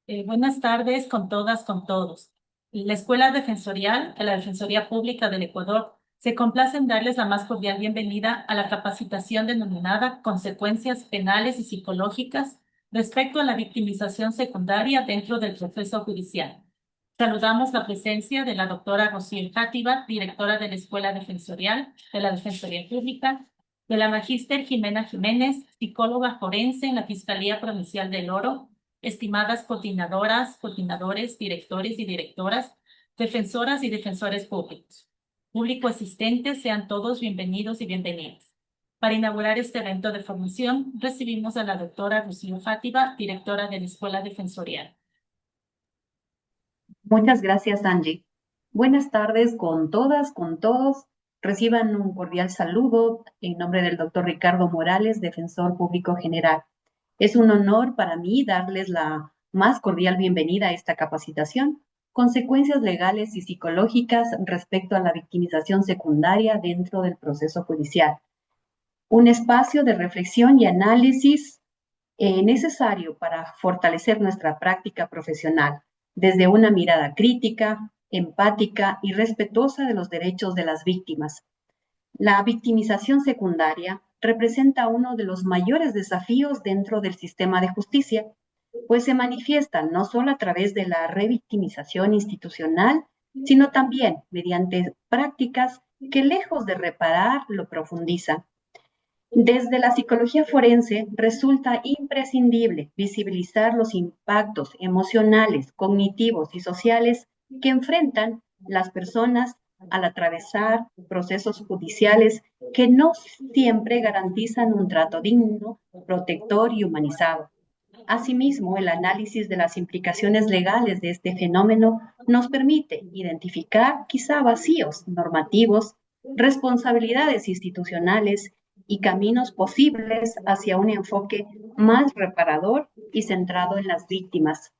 Buenas tardes con todas, con todos. La Escuela Defensorial de la Defensoría Pública del Ecuador se complace en darles la más cordial bienvenida a la capacitación denominada Consecuencias Penales y Psicológicas respecto a la victimización secundaria dentro del proceso judicial. Saludamos la presencia de la doctora Rocío Játiva, directora de la Escuela Defensorial de la Defensoría Pública, de la magíster Jimena Jiménez, psicóloga forense en la Fiscalía Provincial del Oro, estimadas coordinadoras, coordinadores, directores y directoras, defensoras y defensores públicos. Público asistente, sean todos bienvenidos y bienvenidas. Para inaugurar este evento de formación, recibimos a la doctora Rocío Játiva, directora de la Escuela Defensorial. Muchas gracias, Angie. Buenas tardes con todas, con todos. Reciban un cordial saludo en nombre del doctor Ricardo Morales, Defensor Público General. Es un honor para mí darles la más cordial bienvenida a esta capacitación, consecuencias legales y psicológicas respecto a la victimización secundaria dentro del proceso judicial. Un espacio de reflexión y análisis necesario para fortalecer nuestra práctica profesional desde una mirada crítica, empática y respetuosa de los derechos de las víctimas. La victimización secundaria representa uno de los mayores desafíos dentro del sistema de justicia, pues se manifiesta no solo a través de la revictimización institucional, sino también mediante prácticas que lejos de reparar lo profundizan. Desde la psicología forense resulta imprescindible visibilizar los impactos emocionales, cognitivos y sociales que enfrentan las personas al atravesar procesos judiciales que no siempre garantizan un trato digno, protector y humanizado. Asimismo, el análisis de las implicaciones legales de este fenómeno nos permite identificar quizá vacíos normativos, responsabilidades institucionales y caminos posibles hacia un enfoque más reparador y centrado en las víctimas.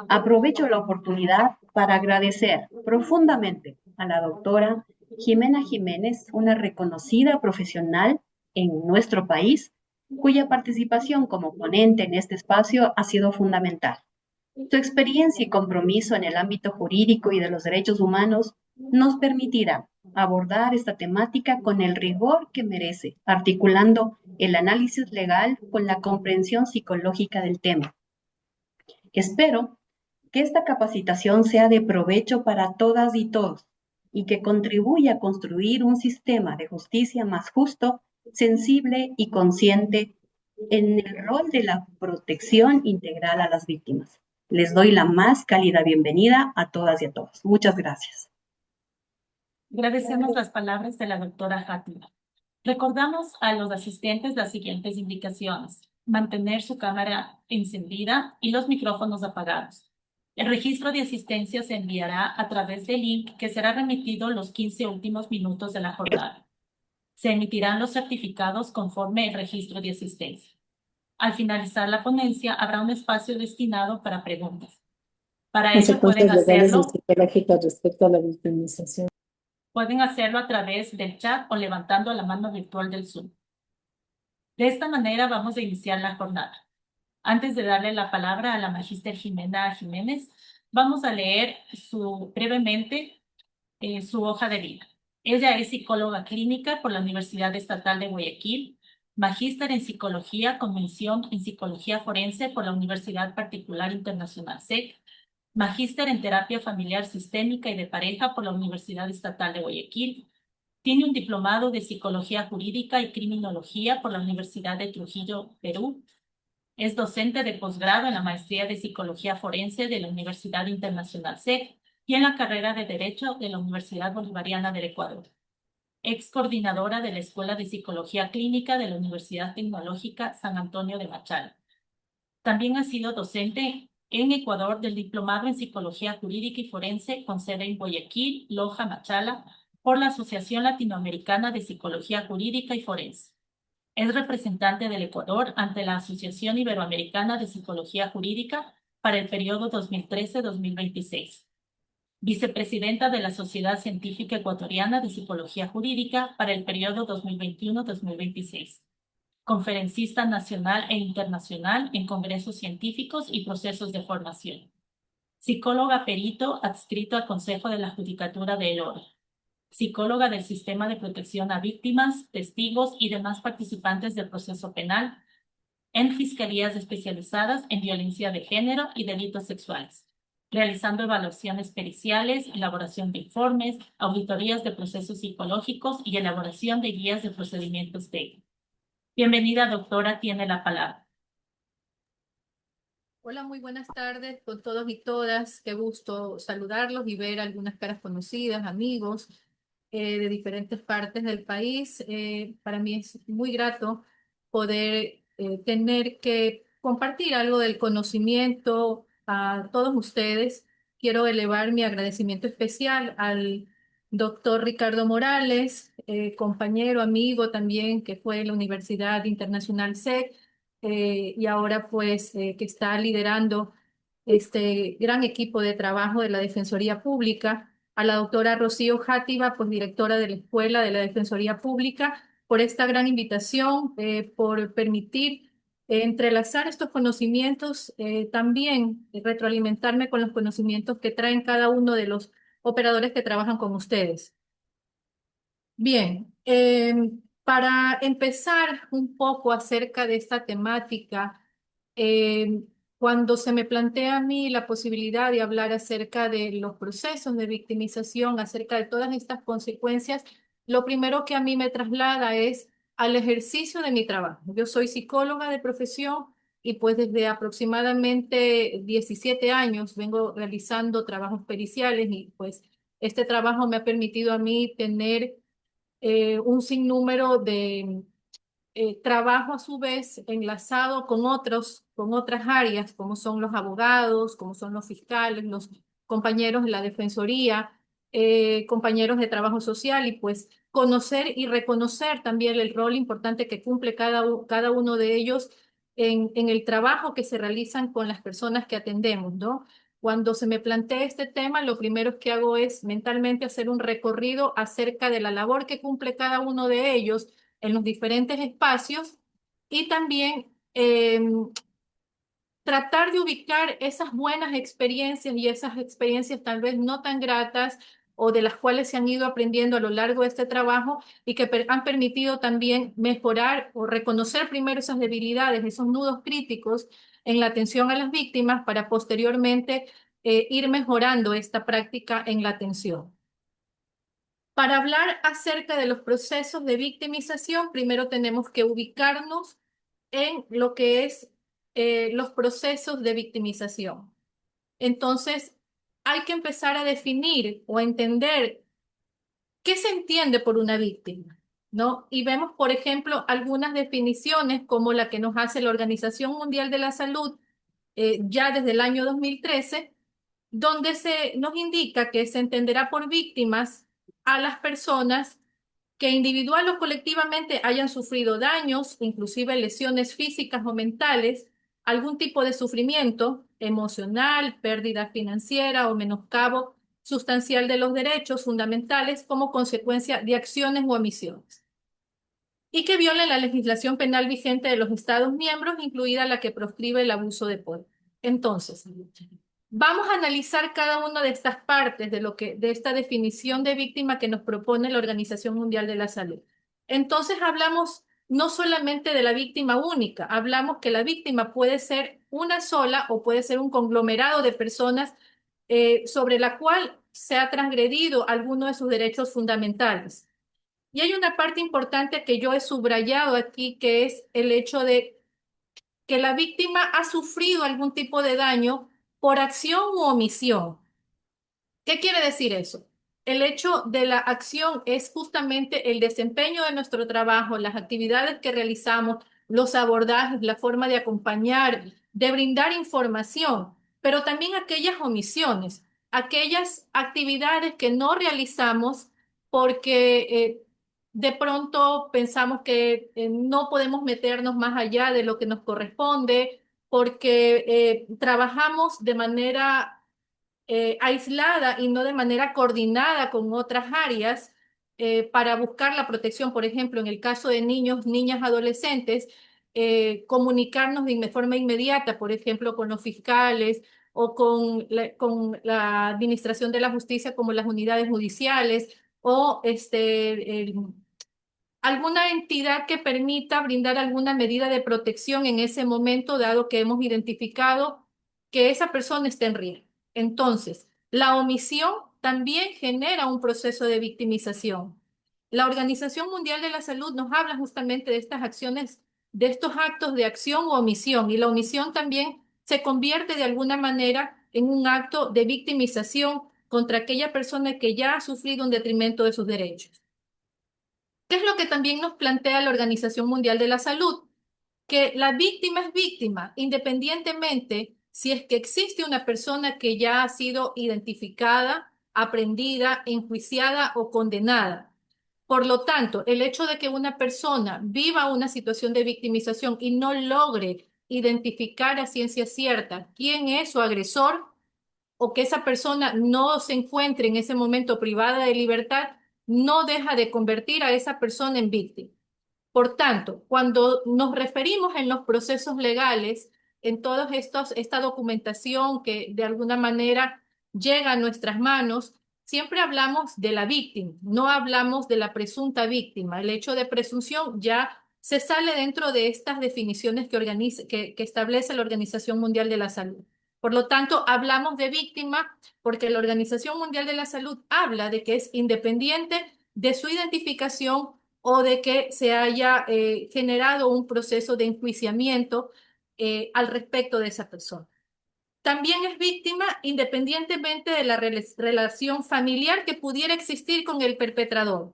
Aprovecho la oportunidad para agradecer profundamente a la doctora Jimena Jiménez, una reconocida profesional en nuestro país, cuya participación como ponente en este espacio ha sido fundamental. Su experiencia y compromiso en el ámbito jurídico y de los derechos humanos nos permitirá abordar esta temática con el rigor que merece, articulando el análisis legal con la comprensión psicológica del tema. Espero que esta capacitación sea de provecho para todas y todos y que contribuya a construir un sistema de justicia más justo, sensible y consciente en el rol de la protección integral a las víctimas. Les doy la más cálida bienvenida a todas y a todos. Muchas gracias. Agradecemos las palabras de la doctora Játiva. Recordamos a los asistentes las siguientes indicaciones: mantener su cámara encendida y los micrófonos apagados. El registro de asistencia se enviará a través del link que será remitido los 15 últimos minutos de la jornada. Se emitirán los certificados conforme el registro de asistencia. Al finalizar la ponencia, habrá un espacio destinado para preguntas. Para ello Consecuencias legales y psicológicas respecto a la victimización. pueden hacerlo a través del chat o levantando la mano virtual del Zoom. De esta manera vamos a iniciar la jornada. Antes de darle la palabra a la magíster Jimena Jiménez, vamos a leer brevemente su hoja de vida. Ella es psicóloga clínica por la Universidad Estatal de Guayaquil, magíster en psicología con mención en psicología forense por la Universidad Particular Internacional SEC, magíster en terapia familiar sistémica y de pareja por la Universidad Estatal de Guayaquil. Tiene un diplomado de psicología jurídica y criminología por la Universidad de Trujillo, Perú. Es docente de posgrado en la maestría de psicología forense de la Universidad Internacional SEC y en la carrera de Derecho de la Universidad Bolivariana del Ecuador. Ex coordinadora de la Escuela de Psicología Clínica de la Universidad Tecnológica San Antonio de Machala. También ha sido docente en Ecuador del Diplomado en Psicología Jurídica y Forense con sede en Guayaquil, Loja, Machala, por la Asociación Latinoamericana de Psicología Jurídica y Forense. Es representante del Ecuador ante la Asociación Iberoamericana de Psicología Jurídica para el periodo 2013-2026. Vicepresidenta de la Sociedad Científica Ecuatoriana de Psicología Jurídica para el periodo 2021-2026. conferencista nacional e internacional en congresos científicos y procesos de formación. Psicóloga perito adscrito al Consejo de la Judicatura de El Oro. Psicóloga del Sistema de Protección a Víctimas, Testigos y demás participantes del proceso penal en fiscalías especializadas en violencia de género y delitos sexuales, realizando evaluaciones periciales, elaboración de informes, auditorías de procesos psicológicos y elaboración de guías de procedimientos técnicos. Bienvenida, doctora, tiene la palabra. Hola, muy buenas tardes con todos y todas. Qué gusto saludarlos y ver algunas caras conocidas, amigos de diferentes partes del país. Para mí es muy grato poder tener que compartir algo del conocimiento a todos ustedes. Quiero elevar mi agradecimiento especial al doctor Ricardo Morales, compañero, amigo también que fue en la Universidad Internacional SEC y ahora pues que está liderando este gran equipo de trabajo de la Defensoría Pública, a la doctora Rocío Játiva, pues directora de la Escuela de la Defensoría Pública, por esta gran invitación, por permitir entrelazar estos conocimientos, también retroalimentarme con los conocimientos que traen cada uno de los operadores que trabajan con ustedes. Bien, para empezar un poco acerca de esta temática, cuando se me plantea a mí la posibilidad de hablar acerca de los procesos de victimización, acerca de todas estas consecuencias, lo primero que a mí me traslada es al ejercicio de mi trabajo. Yo soy psicóloga de profesión y pues desde aproximadamente 17 años vengo realizando trabajos periciales y pues este trabajo me ha permitido a mí tener un sinnúmero de trabajo a su vez enlazado con otras áreas, como son los abogados, como son los fiscales, los compañeros de la defensoría, compañeros de trabajo social y pues conocer y reconocer también el rol importante que cumple cada uno de ellos en el trabajo que se realizan con las personas que atendemos, ¿no? Cuando se me plantea este tema, lo primero que hago es mentalmente hacer un recorrido acerca de la labor que cumple cada uno de ellos en los diferentes espacios y también tratar de ubicar esas buenas experiencias y esas experiencias tal vez no tan gratas o de las cuales se han ido aprendiendo a lo largo de este trabajo y que han permitido también mejorar o reconocer primero esas debilidades, esos nudos críticos en la atención a las víctimas para posteriormente ir mejorando esta práctica en la atención. Para hablar acerca de los procesos de victimización, primero tenemos que ubicarnos en lo que es los procesos de victimización. Entonces, hay que empezar a definir o a entender qué se entiende por una víctima, ¿no? Y vemos, por ejemplo, algunas definiciones como la que nos hace la Organización Mundial de la Salud ya desde el año 2013, donde se nos indica que se entenderá por víctimas a las personas que individual o colectivamente hayan sufrido daños, inclusive lesiones físicas o mentales, algún tipo de sufrimiento emocional, pérdida financiera o menoscabo sustancial de los derechos fundamentales como consecuencia de acciones u omisiones, y que violen la legislación penal vigente de los Estados miembros, incluida la que proscribe el abuso de poder. Entonces, vamos a analizar cada una de estas partes de esta definición de víctima que nos propone la Organización Mundial de la Salud. Entonces hablamos no solamente de la víctima única, hablamos que la víctima puede ser una sola o puede ser un conglomerado de personas sobre la cual se ha transgredido alguno de sus derechos fundamentales. Y hay una parte importante que yo he subrayado aquí, que es el hecho de que la víctima ha sufrido algún tipo de daño por acción u omisión. ¿Qué quiere decir eso? El hecho de la acción es justamente el desempeño de nuestro trabajo, las actividades que realizamos, los abordajes, la forma de acompañar, de brindar información, pero también aquellas omisiones, aquellas actividades que no realizamos porque de pronto pensamos que no podemos meternos más allá de lo que nos corresponde, porque trabajamos de manera aislada y no de manera coordinada con otras áreas, para buscar la protección, por ejemplo, en el caso de niños, niñas, adolescentes, comunicarnos de forma inmediata, por ejemplo, con los fiscales o con la administración de la justicia como las unidades judiciales o alguna entidad que permita brindar alguna medida de protección en ese momento, dado que hemos identificado que esa persona está en riesgo. Entonces, la omisión también genera un proceso de victimización. La Organización Mundial de la Salud nos habla justamente de estas acciones, de estos actos de acción o omisión, y la omisión también se convierte de alguna manera en un acto de victimización contra aquella persona que ya ha sufrido un detrimento de sus derechos. ¿Qué es lo que también nos plantea la Organización Mundial de la Salud? Que la víctima es víctima, independientemente si es que existe una persona que ya ha sido identificada, aprendida, enjuiciada o condenada. Por lo tanto, el hecho de que una persona viva una situación de victimización y no logre identificar a ciencia cierta quién es su agresor, o que esa persona no se encuentre en ese momento privada de libertad, no deja de convertir a esa persona en víctima. Por tanto, cuando nos referimos en los procesos legales, en todos esta documentación que de alguna manera llega a nuestras manos, siempre hablamos de la víctima, no hablamos de la presunta víctima. El hecho de presunción ya se sale dentro de estas definiciones que establece la Organización Mundial de la Salud. Por lo tanto, hablamos de víctima porque la Organización Mundial de la Salud habla de que es independiente de su identificación o de que se haya generado un proceso de enjuiciamiento al respecto de esa persona. También es víctima independientemente de la relación familiar que pudiera existir con el perpetrador.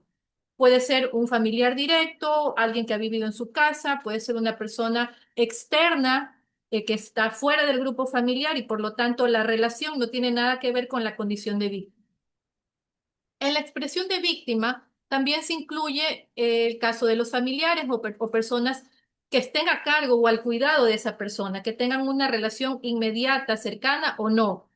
Puede ser un familiar directo, alguien que ha vivido en su casa, puede ser una persona externa que está fuera del grupo familiar y por lo tanto la relación no tiene nada que ver con la condición de víctima. En la expresión de víctima también se incluye el caso de los familiares o personas que estén a cargo o al cuidado de esa persona, que tengan una relación inmediata, cercana o no.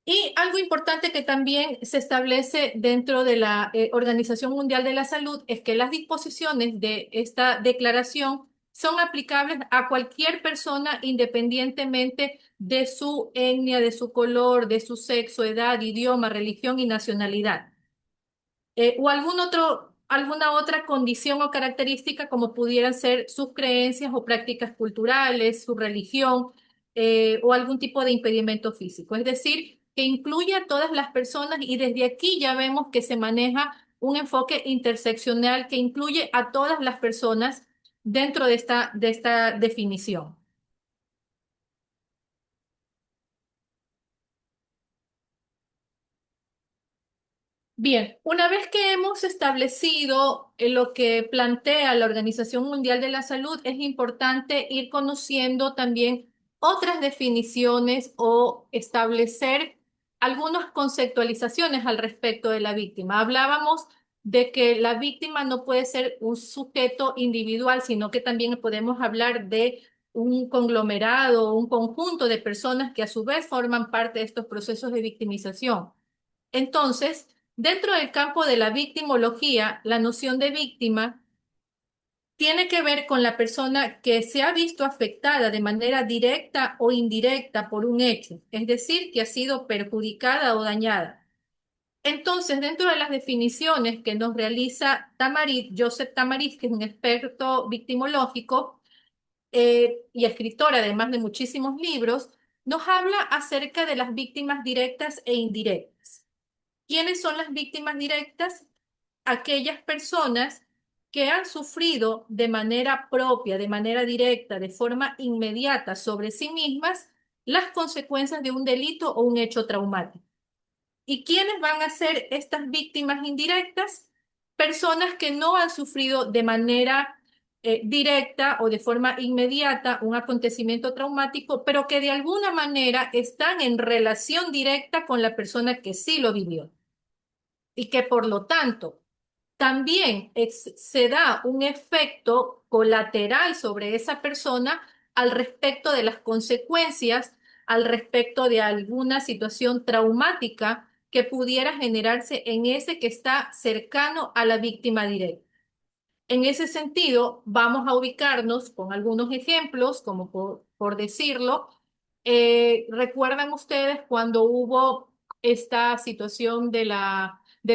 Y algo importante que también se establece dentro de la Organización Mundial de la Salud es que las disposiciones de esta declaración son aplicables a cualquier persona independientemente de su etnia, de su color, de su sexo, edad, idioma, religión y nacionalidad. O alguna otra condición o característica como pudieran ser sus creencias o prácticas culturales, su religión o algún tipo de impedimento físico. Es decir, que incluye a todas las personas y desde aquí ya vemos que se maneja un enfoque interseccional que incluye a todas las personas dentro de esta definición. Bien, una vez que hemos establecido lo que plantea la Organización Mundial de la Salud, es importante ir conociendo también otras definiciones o establecer algunas conceptualizaciones al respecto de la víctima. Hablábamos de que la víctima no puede ser un sujeto individual, sino que también podemos hablar de un conglomerado, un conjunto de personas que a su vez forman parte de estos procesos de victimización. Entonces, dentro del campo de la victimología, la noción de víctima tiene que ver con la persona que se ha visto afectada de manera directa o indirecta por un hecho, es decir, que ha sido perjudicada o dañada. Entonces, dentro de las definiciones que nos realiza Joseph Tamarit, que es un experto victimológico y escritor además de muchísimos libros, nos habla acerca de las víctimas directas e indirectas. ¿Quiénes son las víctimas directas? Aquellas personas que han sufrido de manera propia, de manera directa, de forma inmediata sobre sí mismas las consecuencias de un delito o un hecho traumático. ¿Y quiénes van a ser estas víctimas indirectas? Personas que no han sufrido de manera directa o de forma inmediata un acontecimiento traumático, pero que de alguna manera están en relación directa con la persona que sí lo vivió y que por lo tanto también se da un efecto colateral sobre esa persona al respecto de las consecuencias, al respecto de alguna situación traumática que pudiera generarse en ese que está cercano a la víctima directa. En ese sentido, vamos a ubicarnos con algunos ejemplos, como por decirlo. ¿Recuerdan ustedes cuando hubo esta situación del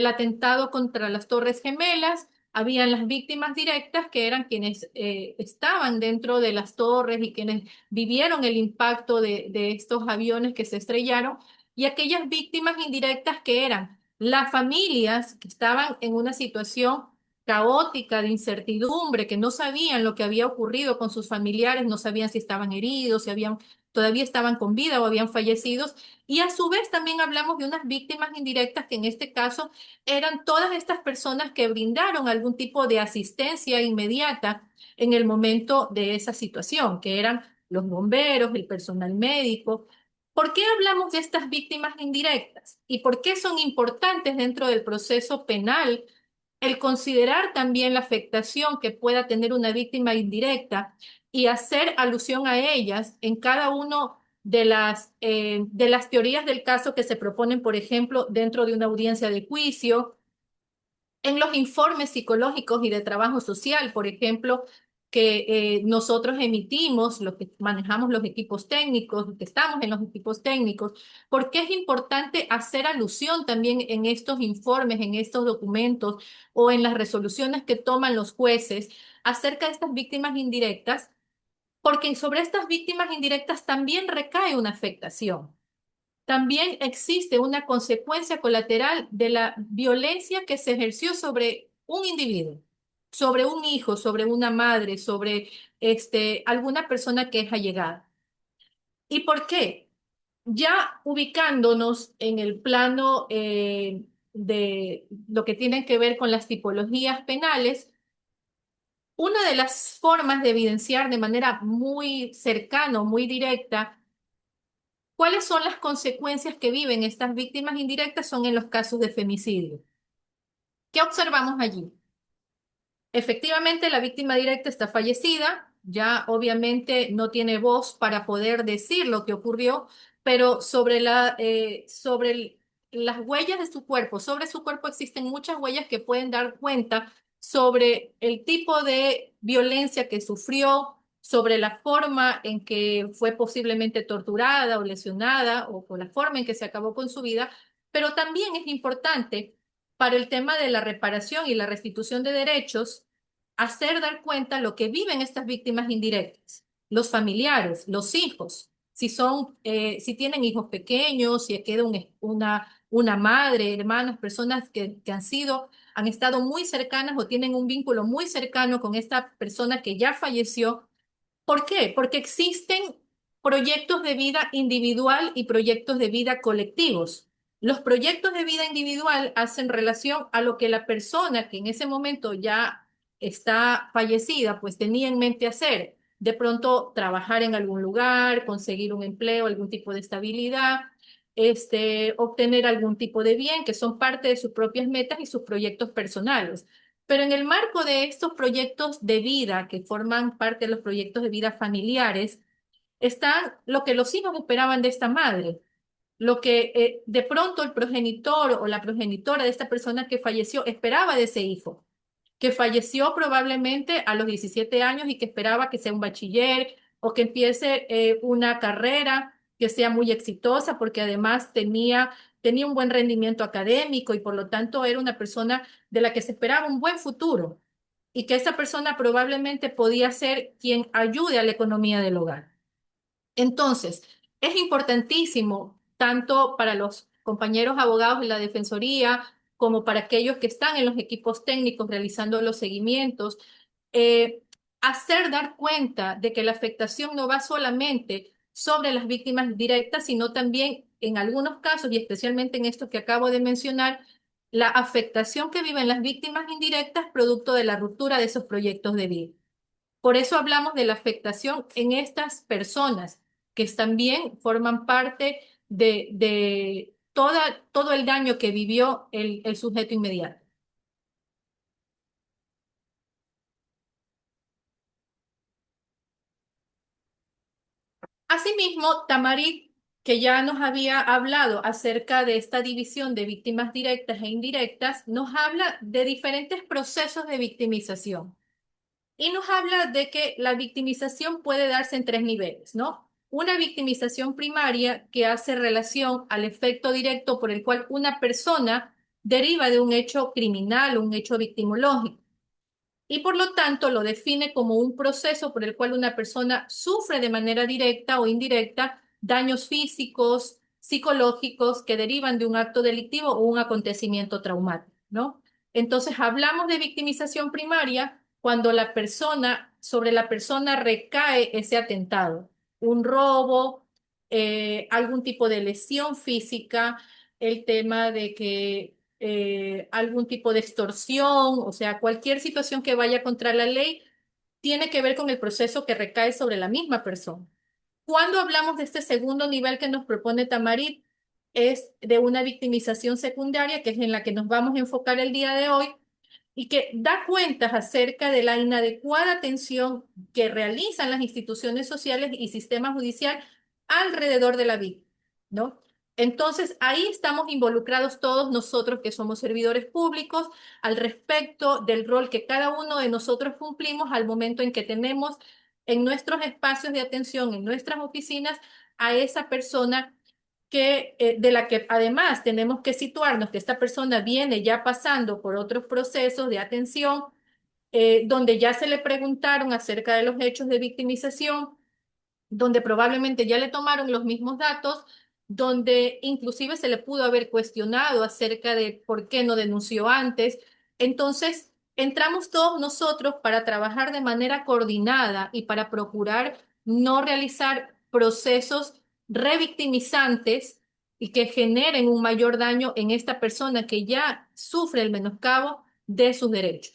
atentado contra las Torres Gemelas? Habían las víctimas directas que eran quienes estaban dentro de las torres y quienes vivieron el impacto de estos aviones que se estrellaron, y aquellas víctimas indirectas que eran las familias que estaban en una situación caótica, de incertidumbre, que no sabían lo que había ocurrido con sus familiares, no sabían si estaban heridos, si todavía estaban con vida o habían fallecido. Y a su vez también hablamos de unas víctimas indirectas que en este caso eran todas estas personas que brindaron algún tipo de asistencia inmediata en el momento de esa situación, que eran los bomberos, el personal médico. ¿Por qué hablamos de estas víctimas indirectas? ¿Y por qué son importantes dentro del proceso penal el considerar también la afectación que pueda tener una víctima indirecta y hacer alusión a ellas en cada uno de las teorías del caso que se proponen, por ejemplo, dentro de una audiencia de juicio, en los informes psicológicos y de trabajo social, por ejemplo, que nosotros emitimos, los que manejamos los equipos técnicos, los que estamos en los equipos técnicos, porque es importante hacer alusión también en estos informes, en estos documentos o en las resoluciones que toman los jueces acerca de estas víctimas indirectas, porque sobre estas víctimas indirectas también recae una afectación. También existe una consecuencia colateral de la violencia que se ejerció sobre un individuo, sobre un hijo, sobre una madre, sobre alguna persona que es allegada. ¿Y por qué? Ya ubicándonos en el plano de lo que tiene que ver con las tipologías penales, una de las formas de evidenciar de manera muy cercana, muy directa, ¿cuáles son las consecuencias que viven estas víctimas indirectas? Son en los casos de femicidio. ¿Qué observamos allí? Efectivamente, la víctima directa está fallecida, ya obviamente no tiene voz para poder decir lo que ocurrió, pero las huellas de sobre su cuerpo existen muchas huellas que pueden dar cuenta sobre el tipo de violencia que sufrió, sobre la forma en que fue posiblemente torturada o lesionada o por la forma en que se acabó con su vida, pero también es importante para el tema de la reparación y la restitución de derechos, hacer dar cuenta lo que viven estas víctimas indirectas, los familiares, los hijos, si tienen hijos pequeños, si queda una madre, hermanas, personas que han estado muy cercanas o tienen un vínculo muy cercano con esta persona que ya falleció. ¿Por qué? Porque existen proyectos de vida individual y proyectos de vida colectivos. Los proyectos de vida individual hacen relación a lo que la persona que en ese momento ya está fallecida, pues tenía en mente hacer. De pronto trabajar en algún lugar, conseguir un empleo, algún tipo de estabilidad, obtener algún tipo de bien, que son parte de sus propias metas y sus proyectos personales. Pero en el marco de estos proyectos de vida que forman parte de los proyectos de vida familiares, están lo que los hijos esperaban de esta madre, lo que de pronto el progenitor o la progenitora de esta persona que falleció esperaba de ese hijo, que falleció probablemente a los 17 años y que esperaba que sea un bachiller o que empiece una carrera que sea muy exitosa porque además tenía un buen rendimiento académico y por lo tanto era una persona de la que se esperaba un buen futuro y que esa persona probablemente podía ser quien ayude a la economía del hogar. Entonces, es importantísimo, tanto para los compañeros abogados de la Defensoría, como para aquellos que están en los equipos técnicos realizando los seguimientos, eh, hacer dar cuenta de que la afectación no va solamente sobre las víctimas directas, sino también en algunos casos, y especialmente en estos que acabo de mencionar, la afectación que viven las víctimas indirectas producto de la ruptura de esos proyectos de vida. Por eso hablamos de la afectación en estas personas que también forman parte de todo el daño que vivió el sujeto inmediato. Asimismo, Tamarit, que ya nos había hablado acerca de esta división de víctimas directas e indirectas, nos habla de diferentes procesos de victimización. Y nos habla de que la victimización puede darse en tres niveles, ¿no? Una victimización primaria que hace relación al efecto directo por el cual una persona deriva de un hecho criminal o un hecho victimológico. Y por lo tanto lo define como un proceso por el cual una persona sufre de manera directa o indirecta daños físicos, psicológicos que derivan de un acto delictivo o un acontecimiento traumático, ¿no? Entonces hablamos de victimización primaria cuando sobre la persona recae ese atentado, un robo, algún tipo de lesión física, el tema de que algún tipo de extorsión, o sea, cualquier situación que vaya contra la ley, tiene que ver con el proceso que recae sobre la misma persona. Cuando hablamos de este segundo nivel que nos propone Tamarit, es de una victimización secundaria, que es en la que nos vamos a enfocar el día de hoy, y que da cuentas acerca de la inadecuada atención que realizan las instituciones sociales y sistema judicial alrededor de la víctima, ¿no? Entonces, ahí estamos involucrados todos nosotros que somos servidores públicos al respecto del rol que cada uno de nosotros cumplimos al momento en que tenemos en nuestros espacios de atención, en nuestras oficinas, a esa persona de la que además tenemos que situarnos que esta persona viene ya pasando por otros procesos de atención, donde ya se le preguntaron acerca de los hechos de victimización, donde probablemente ya le tomaron los mismos datos, donde inclusive se le pudo haber cuestionado acerca de por qué no denunció antes. Entonces, entramos todos nosotros para trabajar de manera coordinada y para procurar no realizar procesos revictimizantes y que generen un mayor daño en esta persona que ya sufre el menoscabo de sus derechos.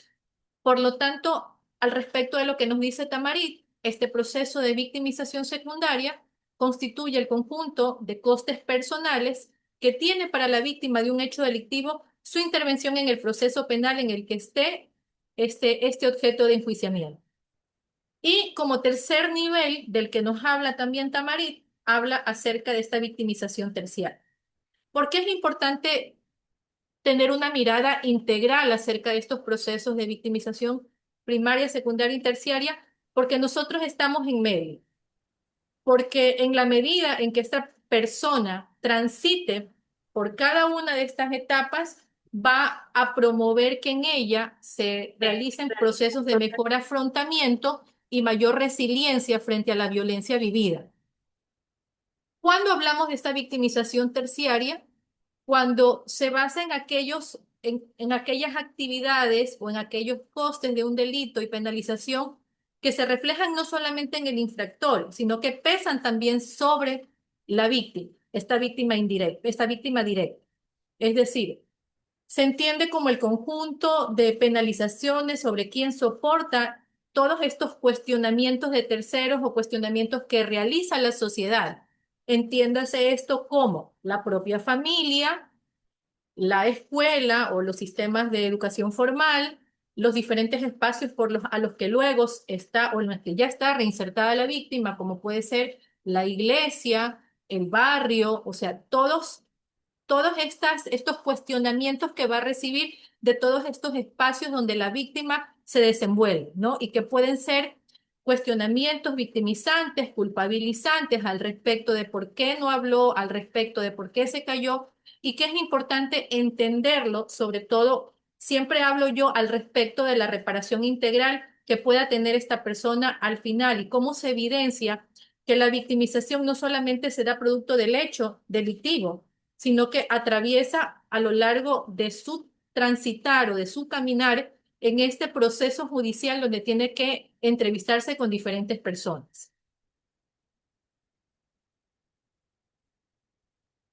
Por lo tanto, al respecto de lo que nos dice Tamarit, este proceso de victimización secundaria constituye el conjunto de costes personales que tiene para la víctima de un hecho delictivo su intervención en el proceso penal en el que esté este objeto de enjuiciamiento. Y como tercer nivel del que nos habla también Tamarit, habla acerca de esta victimización terciaria. ¿Por qué es importante tener una mirada integral acerca de estos procesos de victimización primaria, secundaria y terciaria? Porque nosotros estamos en medio. Porque en la medida en que esta persona transite por cada una de estas etapas, va a promover que en ella se realicen procesos de mejor afrontamiento y mayor resiliencia frente a la violencia vivida. Cuando hablamos de esta victimización terciaria, cuando se basa en aquellas actividades o en aquellos costes de un delito y penalización que se reflejan no solamente en el infractor, sino que pesan también sobre la víctima, esta víctima indirecta, esta víctima directa. Es decir, se entiende como el conjunto de penalizaciones sobre quien soporta todos estos cuestionamientos de terceros o cuestionamientos que realiza la sociedad. Entiéndase esto como la propia familia, la escuela o los sistemas de educación formal, los diferentes espacios a los que luego está o en los que ya está reinsertada la víctima, como puede ser la iglesia, el barrio, o sea, todos estos cuestionamientos que va a recibir de todos estos espacios donde la víctima se desenvuelve, ¿no? Y que pueden ser cuestionamientos victimizantes, culpabilizantes al respecto de por qué no habló, al respecto de por qué se cayó, y que es importante entenderlo, sobre todo, siempre hablo yo al respecto de la reparación integral que pueda tener esta persona al final y cómo se evidencia que la victimización no solamente se da producto del hecho delictivo, sino que atraviesa a lo largo de su transitar o de su caminar en este proceso judicial donde tiene que entrevistarse con diferentes personas.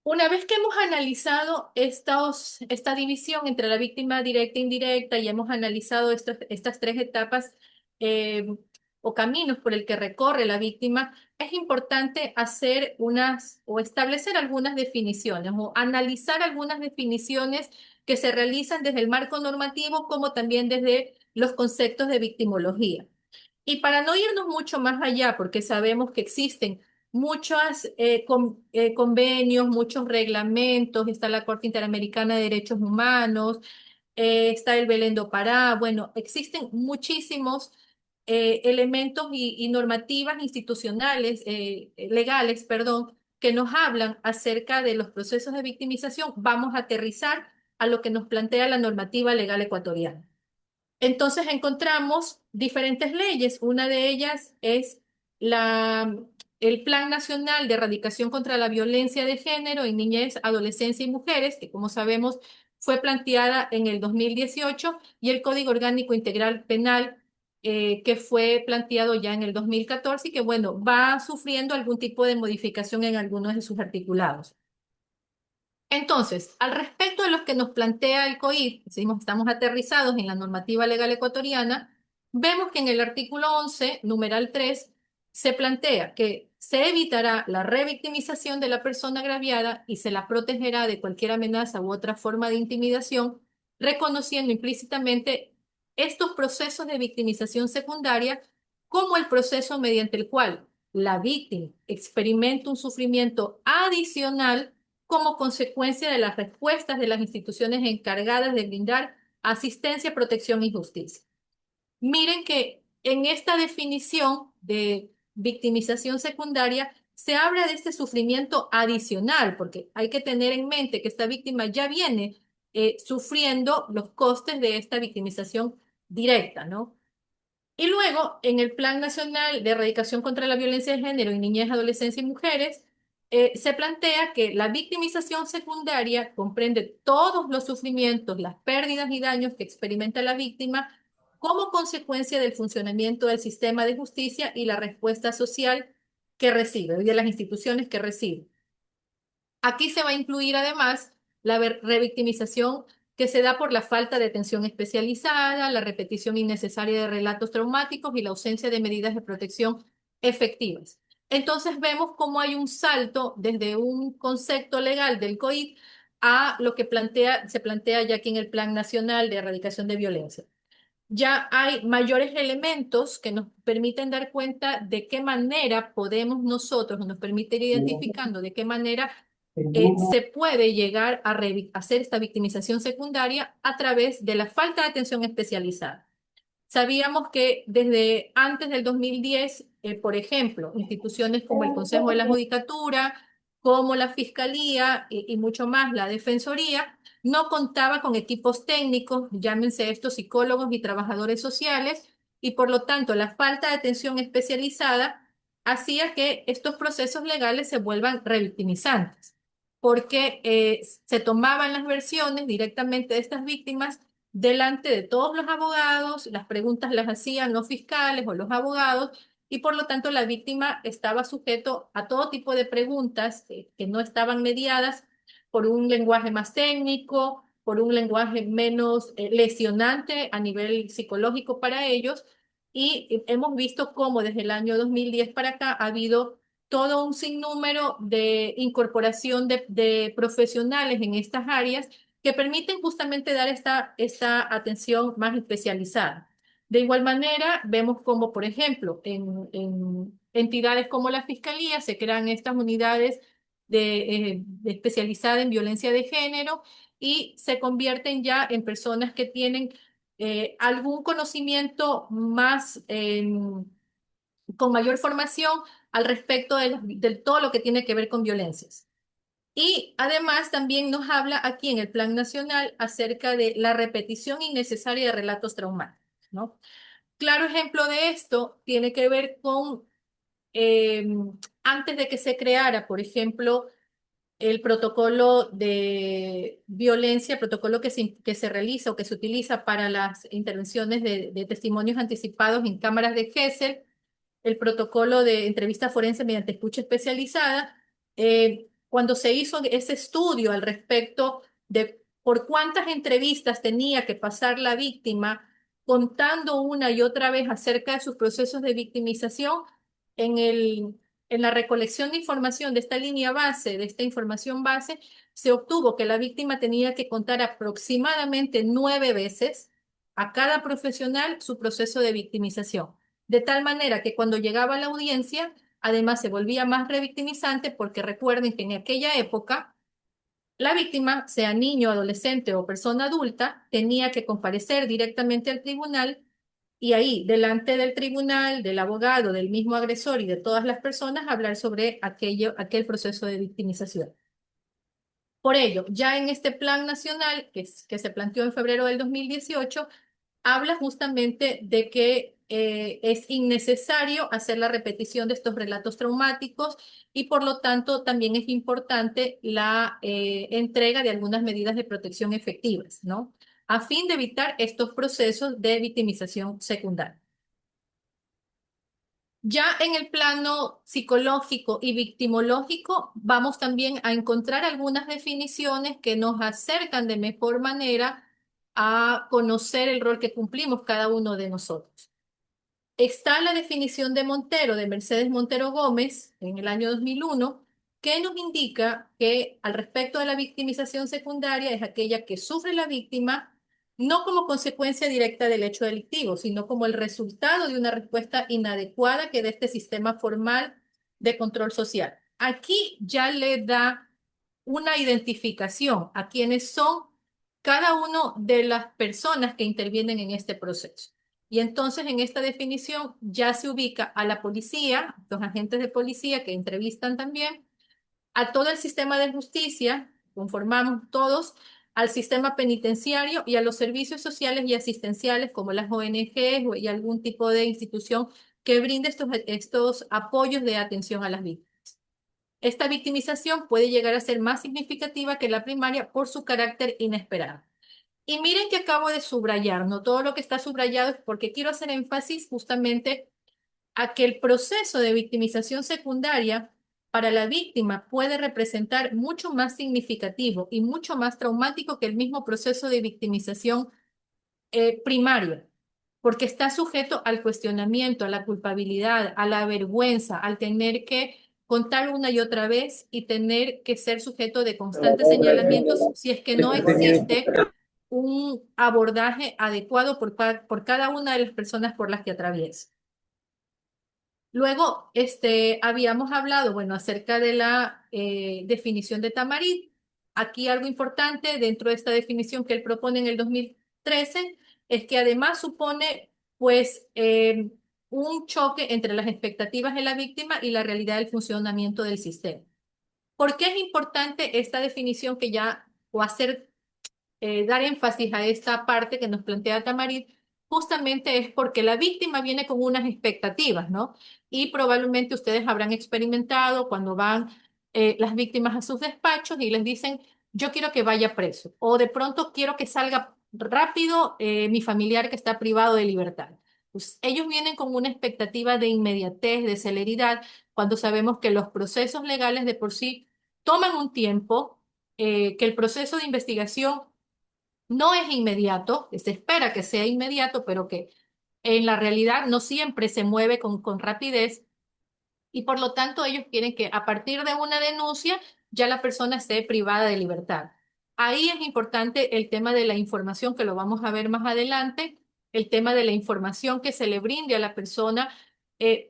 Una vez que hemos analizado esta división entre la víctima directa e indirecta y hemos analizado estas tres etapas eh, o caminos por el que recorre la víctima, es importante hacer o establecer algunas definiciones o analizar algunas definiciones que se realizan desde el marco normativo como también desde los conceptos de victimología. Y para no irnos mucho más allá, porque sabemos que existen muchos convenios, muchos reglamentos, está la Corte Interamericana de Derechos Humanos, está el Belén do Pará, bueno, existen muchísimos elementos y normativas institucionales, legales, perdón, que nos hablan acerca de los procesos de victimización. Vamos a aterrizar a lo que nos plantea la normativa legal ecuatoriana. Entonces encontramos diferentes leyes. Una de ellas es el Plan Nacional de Erradicación contra la Violencia de Género en Niñez, Adolescencia y Mujeres, que como sabemos fue planteada en el 2018, y el Código Orgánico Integral Penal, que fue planteado ya en el 2014 y que, bueno, va sufriendo algún tipo de modificación en algunos de sus articulados. Entonces, al respecto de lo que nos plantea el COIP, decimos, estamos aterrizados en la normativa legal ecuatoriana, vemos que en el artículo 11, numeral 3, se plantea que se evitará la revictimización de la persona agraviada y se la protegerá de cualquier amenaza u otra forma de intimidación, reconociendo implícitamente estos procesos de victimización secundaria como el proceso mediante el cual la víctima experimenta un sufrimiento adicional como consecuencia de las respuestas de las instituciones encargadas de brindar asistencia, protección y justicia. Miren que en esta definición de victimización secundaria se habla de este sufrimiento adicional, porque hay que tener en mente que esta víctima ya viene sufriendo los costes de esta victimización directa, ¿no? Y luego, en el Plan Nacional de Erradicación contra la Violencia de Género en Niñez, Adolescencia y Mujeres, se plantea que la victimización secundaria comprende todos los sufrimientos, las pérdidas y daños que experimenta la víctima como consecuencia del funcionamiento del sistema de justicia y la respuesta social que recibe y de las instituciones que recibe. Aquí se va a incluir además la revictimización que se da por la falta de atención especializada, la repetición innecesaria de relatos traumáticos y la ausencia de medidas de protección efectivas. Entonces vemos cómo hay un salto desde un concepto legal del COIP a lo que se plantea ya aquí en el Plan Nacional de Erradicación de Violencia. Ya hay mayores elementos que nos permiten dar cuenta de qué manera podemos nosotros, nos permite ir identificando de qué manera se puede llegar a hacer esta victimización secundaria a través de la falta de atención especializada. Sabíamos que desde antes del 2010, por ejemplo, instituciones como el Consejo de la Judicatura, como la Fiscalía y mucho más la Defensoría, no contaba con equipos técnicos, llámense estos psicólogos y trabajadores sociales, y por lo tanto la falta de atención especializada hacía que estos procesos legales se vuelvan revictimizantes, porque se tomaban las versiones directamente de estas víctimas delante de todos los abogados, las preguntas las hacían los fiscales o los abogados, y por lo tanto la víctima estaba sujeto a todo tipo de preguntas que no estaban mediadas por un lenguaje más técnico, por un lenguaje menos lesionante a nivel psicológico para ellos, y hemos visto cómo desde el año 2010 para acá ha habido todo un sinnúmero de incorporación de profesionales en estas áreas que permiten justamente dar esta atención más especializada. De igual manera, vemos como, por ejemplo, en entidades como la Fiscalía se crean estas unidades especializadas en violencia de género y se convierten ya en personas que tienen algún conocimiento más, con mayor formación al respecto de todo lo que tiene que ver con violencias. Y además también nos habla aquí en el Plan Nacional acerca de la repetición innecesaria de relatos traumáticos, ¿no? Claro ejemplo de esto tiene que ver con, eh, antes de que se creara, por ejemplo, el protocolo de violencia, protocolo que se realiza o que se utiliza para las intervenciones de testimonios anticipados en cámaras de Gesell, el protocolo de entrevista forense mediante escucha especializada, cuando se hizo ese estudio al respecto de por cuántas entrevistas tenía que pasar la víctima contando una y otra vez acerca de sus procesos de victimización, en la recolección de información de esta línea base, de esta información base, se obtuvo que la víctima tenía que contar aproximadamente 9 veces a cada profesional su proceso de victimización. De tal manera que cuando llegaba a la audiencia, Además, se volvía más revictimizante porque recuerden que en aquella época la víctima, sea niño, adolescente o persona adulta, tenía que comparecer directamente al tribunal y ahí, delante del tribunal, del abogado, del mismo agresor y de todas las personas, hablar sobre aquel proceso de victimización. Por ello, ya en este plan nacional que se planteó en febrero del 2018, habla justamente de que es innecesario hacer la repetición de estos relatos traumáticos y por lo tanto también es importante la entrega de algunas medidas de protección efectivas, ¿no? A fin de evitar estos procesos de victimización secundaria. Ya en el plano psicológico y victimológico, vamos también a encontrar algunas definiciones que nos acercan de mejor manera a conocer el rol que cumplimos cada uno de nosotros. Está la definición de Montero, de Mercedes Montero Gómez, en el año 2001, que nos indica que al respecto de la victimización secundaria es aquella que sufre la víctima no como consecuencia directa del hecho delictivo, sino como el resultado de una respuesta inadecuada que dé este sistema formal de control social. Aquí ya le da una identificación a quienes son cada uno de las personas que intervienen en este proceso. Y entonces en esta definición ya se ubica a la policía, los agentes de policía que entrevistan también, a todo el sistema de justicia, conformamos todos, al sistema penitenciario y a los servicios sociales y asistenciales como las ONGs y algún tipo de institución que brinde estos apoyos de atención a las víctimas. Esta victimización puede llegar a ser más significativa que la primaria por su carácter inesperado. Y miren que acabo de subrayar, no todo lo que está subrayado es porque quiero hacer énfasis justamente a que el proceso de victimización secundaria para la víctima puede representar mucho más significativo y mucho más traumático que el mismo proceso de victimización primario, porque está sujeto al cuestionamiento, a la culpabilidad, a la vergüenza, al tener que contar una y otra vez y tener que ser sujeto de constantes señalamientos si es que no existe un abordaje adecuado por cada una de las personas por las que atraviesa. Luego, habíamos hablado, bueno, acerca de la definición de Tamarit. Aquí algo importante dentro de esta definición que él propone en el 2013 es que además supone, pues, un choque entre las expectativas de la víctima y la realidad del funcionamiento del sistema. ¿Por qué es importante esta definición que ya, o hacer dar énfasis a esta parte que nos plantea Tamarit, justamente es porque la víctima viene con unas expectativas, ¿no? Y probablemente ustedes habrán experimentado cuando van las víctimas a sus despachos y les dicen, yo quiero que vaya preso, o de pronto quiero que salga rápido mi familiar que está privado de libertad. Pues ellos vienen con una expectativa de inmediatez, de celeridad, cuando sabemos que los procesos legales de por sí toman un tiempo, que el proceso de investigación no es inmediato, que se espera que sea inmediato, pero que en la realidad no siempre se mueve con rapidez y por lo tanto ellos quieren que a partir de una denuncia ya la persona esté privada de libertad. Ahí es importante el tema de la información, que lo vamos a ver más adelante, el tema de la información que se le brinde a la persona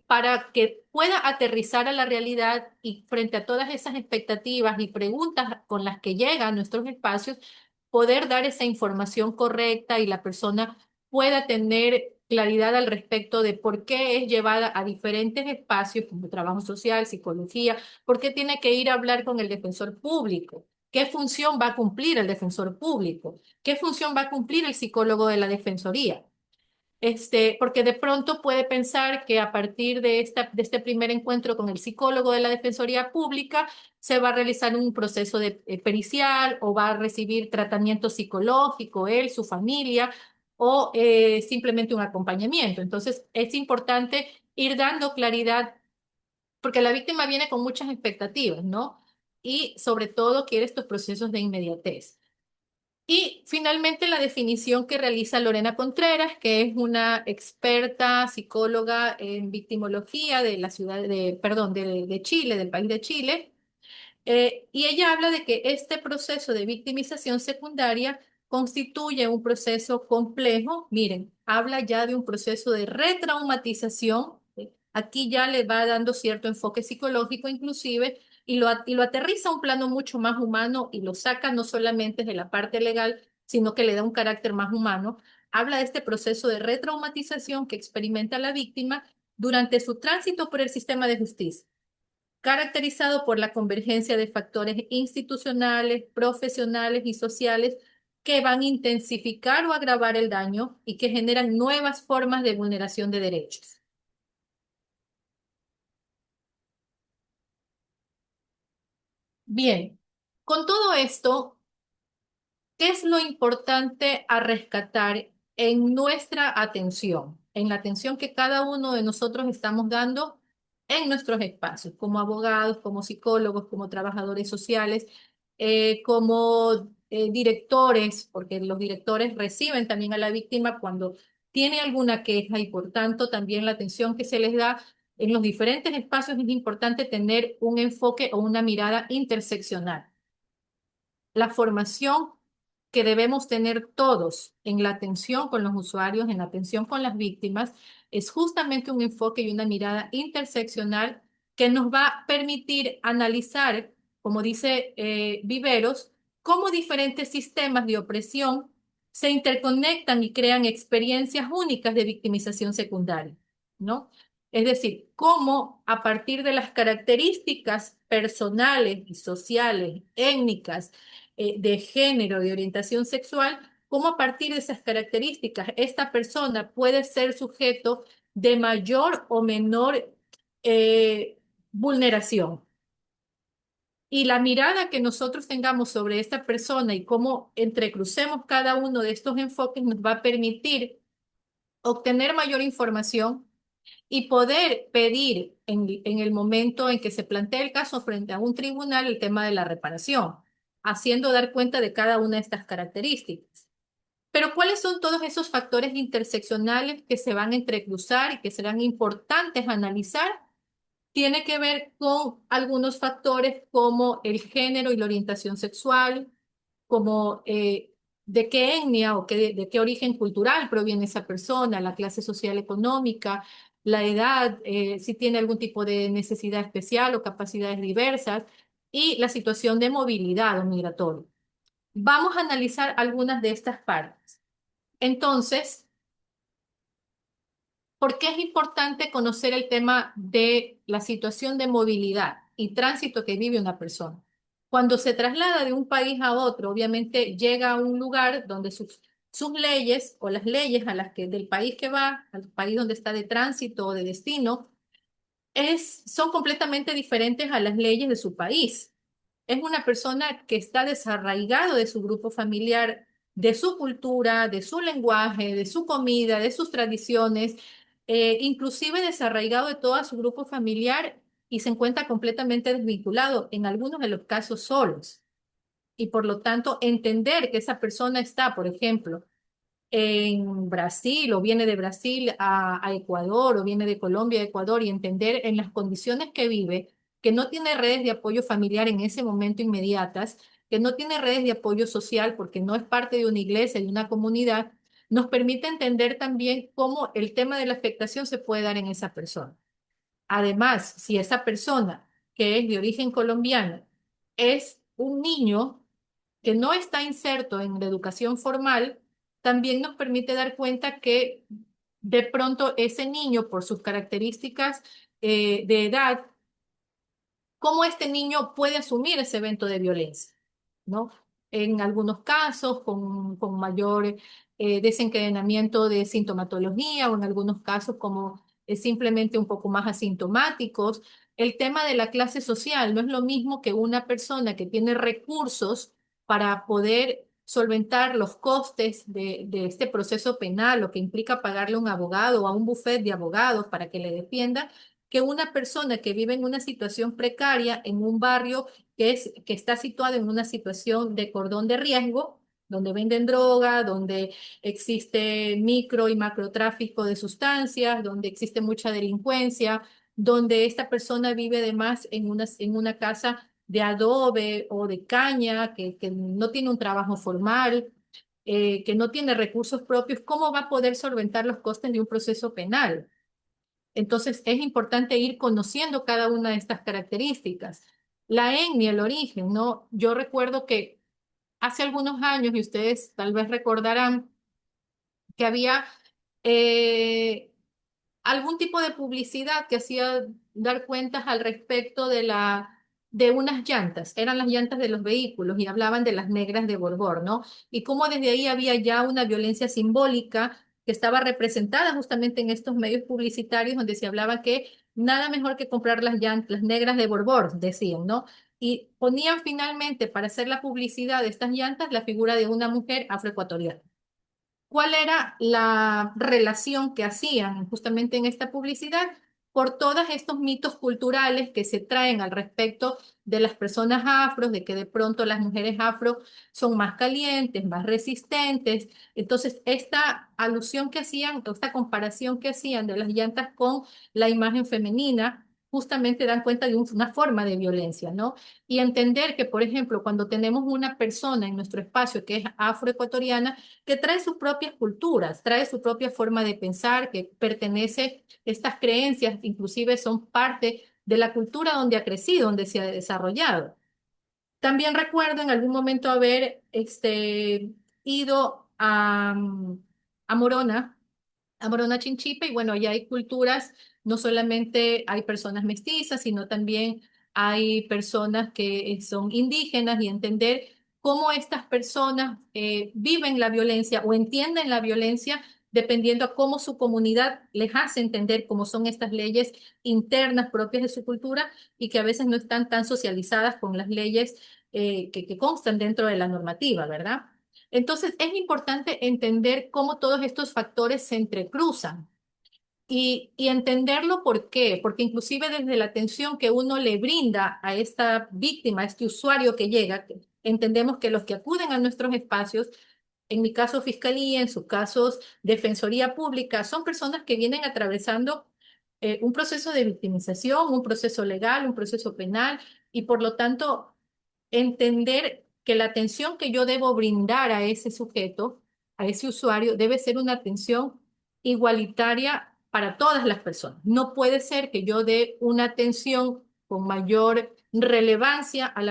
para que pueda aterrizar a la realidad y frente a todas esas expectativas y preguntas con las que llega a nuestros espacios, poder dar esa información correcta y la persona pueda tener claridad al respecto de por qué es llevada a diferentes espacios como trabajo social, psicología, por qué tiene que ir a hablar con el defensor público, qué función va a cumplir el defensor público, qué función va a cumplir el psicólogo de la defensoría. Porque de pronto puede pensar que a partir de este primer encuentro con el psicólogo de la Defensoría Pública se va a realizar un proceso de pericial o va a recibir tratamiento psicológico, él, su familia, o simplemente un acompañamiento. Entonces, es importante ir dando claridad porque la víctima viene con muchas expectativas, ¿no? Y sobre todo quiere estos procesos de inmediatez. Y finalmente la definición que realiza Lorena Contreras, que es una experta psicóloga en victimología de la ciudad perdón, de Chile, del país de Chile, y ella habla de que este proceso de victimización secundaria constituye un proceso complejo. Miren, habla ya de un proceso de retraumatización, ¿sí? aquí ya le va dando cierto enfoque psicológico inclusive y lo aterriza a un plano mucho más humano y lo saca no solamente de la parte legal, sino que le da un carácter más humano. Habla de este proceso de retraumatización que experimenta la víctima durante su tránsito por el sistema de justicia, caracterizado por la convergencia de factores institucionales, profesionales y sociales que van a intensificar o agravar el daño y que generan nuevas formas de vulneración de derechos. Bien, con todo esto, ¿qué es lo importante a rescatar en nuestra atención, en la atención que cada uno de nosotros estamos dando en nuestros espacios, como abogados, como psicólogos, como trabajadores sociales, como directores, porque los directores reciben también a la víctima cuando tiene alguna queja y por tanto también la atención que se les da en los diferentes espacios es importante tener un enfoque o una mirada interseccional. La formación que debemos tener todos en la atención con los usuarios, en la atención con las víctimas, es justamente un enfoque y una mirada interseccional que nos va a permitir analizar, como dice Viveros, cómo diferentes sistemas de opresión se interconectan y crean experiencias únicas de victimización secundaria, ¿no? Es decir, cómo a partir de las características personales y sociales, étnicas, de género, de orientación sexual, cómo a partir de esas características esta persona puede ser sujeto de mayor o menor eh, vulneración. Y la mirada que nosotros tengamos sobre esta persona y cómo entrecrucemos cada uno de estos enfoques nos va a permitir obtener mayor información y poder pedir en el momento en que se plantea el caso frente a un tribunal el tema de la reparación, haciendo dar cuenta de cada una de estas características. Pero ¿cuáles son todos esos factores interseccionales que se van a entrecruzar y que serán importantes analizar? Tiene que ver con algunos factores como el género y la orientación sexual, como de qué etnia o de qué origen cultural proviene esa persona, la clase social económica, la edad, si tiene algún tipo de necesidad especial o capacidades diversas, y la situación de movilidad o migratoria. Vamos a analizar algunas de estas partes. Entonces, ¿por qué es importante conocer el tema de la situación de movilidad y tránsito que vive una persona? Cuando se traslada de un país a otro, obviamente llega a un lugar donde sus leyes o las leyes a las que del país que va, al país donde está de tránsito o de destino, son completamente diferentes a las leyes de su país. Es una persona que está desarraigado de su grupo familiar, de su cultura, de su lenguaje, de su comida, de sus tradiciones, inclusive desarraigado de todo su grupo familiar y se encuentra completamente desvinculado, en algunos de los casos solos. Y por lo tanto, entender que esa persona está, por ejemplo, en Brasil o viene de Brasil a Ecuador o viene de Colombia a Ecuador y entender en las condiciones que vive, que no tiene redes de apoyo familiar en ese momento inmediatas, que no tiene redes de apoyo social porque no es parte de una iglesia, de una comunidad, nos permite entender también cómo el tema de la afectación se puede dar en esa persona. Además, si esa persona que es de origen colombiano es un niño que no está inserto en la educación formal, también nos permite dar cuenta que de pronto ese niño, por sus características de edad, cómo este niño puede asumir ese evento de violencia, ¿no? En algunos casos con mayor desencadenamiento de sintomatología o en algunos casos como simplemente un poco más asintomáticos. El tema de la clase social no es lo mismo que una persona que tiene recursos para poder solventar los costes de este proceso penal, lo que implica pagarle a un abogado o a un bufete de abogados para que le defienda, que una persona que vive en una situación precaria en un barrio que está situado en una situación de cordón de riesgo, donde venden droga, donde existe micro y macrotráfico de sustancias, donde existe mucha delincuencia, donde esta persona vive además en una casa de adobe o de caña, que no tiene un trabajo formal, que no tiene recursos propios, ¿cómo va a poder solventar los costes de un proceso penal? Entonces es importante ir conociendo cada una de estas características. La etnia, el origen, ¿no? Yo recuerdo que hace algunos años, y ustedes tal vez recordarán, que había eh, algún tipo de publicidad que hacía dar cuentas al respecto de unas llantas, eran las llantas de los vehículos y hablaban de las negras de Borbor, ¿no? Y cómo desde ahí había ya una violencia simbólica que estaba representada justamente en estos medios publicitarios donde se hablaba que nada mejor que comprar las llantas, las negras de Borbor, decían, ¿no? Y ponían finalmente para hacer la publicidad de estas llantas la figura de una mujer afroecuatoriana. ¿Cuál era la relación que hacían justamente en esta publicidad? Por todos estos mitos culturales que se traen al respecto de las personas afros, de que de pronto las mujeres afro son más calientes, más resistentes. Entonces, esta alusión que hacían, esta comparación que hacían de las llantas con la imagen femenina, justamente dan cuenta de una forma de violencia, ¿no? Y entender que, por ejemplo, cuando tenemos una persona en nuestro espacio que es afroecuatoriana, que trae sus propias culturas, trae su propia forma de pensar, que pertenece, estas creencias inclusive son parte de la cultura donde ha crecido, donde se ha desarrollado. También recuerdo en algún momento haber ido a Morona, a Morona Chinchipe, y bueno, allá hay culturas, no solamente hay personas mestizas, sino también hay personas que son indígenas y entender cómo estas personas viven la violencia o entienden la violencia dependiendo a cómo su comunidad les hace entender cómo son estas leyes internas propias de su cultura y que a veces no están tan socializadas con las leyes que constan dentro de la normativa, ¿verdad? Entonces, es importante entender cómo todos estos factores se entrecruzan y entenderlo por qué, porque inclusive desde la atención que uno le brinda a esta víctima, a este usuario que llega, entendemos que los que acuden a nuestros espacios, en mi caso Fiscalía, en sus casos Defensoría Pública, son personas que vienen atravesando un proceso de victimización, un proceso legal, un proceso penal, y por lo tanto entender que la atención que yo debo brindar a ese sujeto, a ese usuario, debe ser una atención igualitaria para todas las personas. No puede ser que yo dé una atención con mayor relevancia a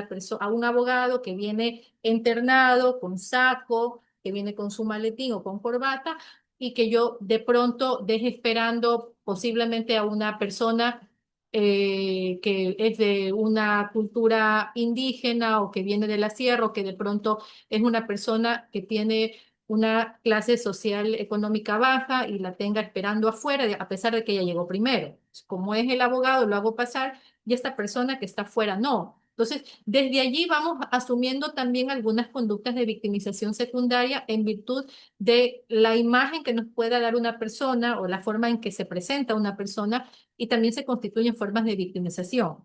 a un abogado que viene internado con saco, que viene con su maletín o con corbata, y que yo de pronto deje esperando posiblemente a una persona que es de una cultura indígena o que viene de la sierra o que de pronto es una persona que tiene una clase social económica baja y la tenga esperando afuera, a pesar de que ella llegó primero. Como es el abogado, lo hago pasar y esta persona que está afuera no. Entonces, desde allí vamos asumiendo también algunas conductas de victimización secundaria en virtud de la imagen que nos pueda dar una persona o la forma en que se presenta una persona y también se constituyen formas de victimización.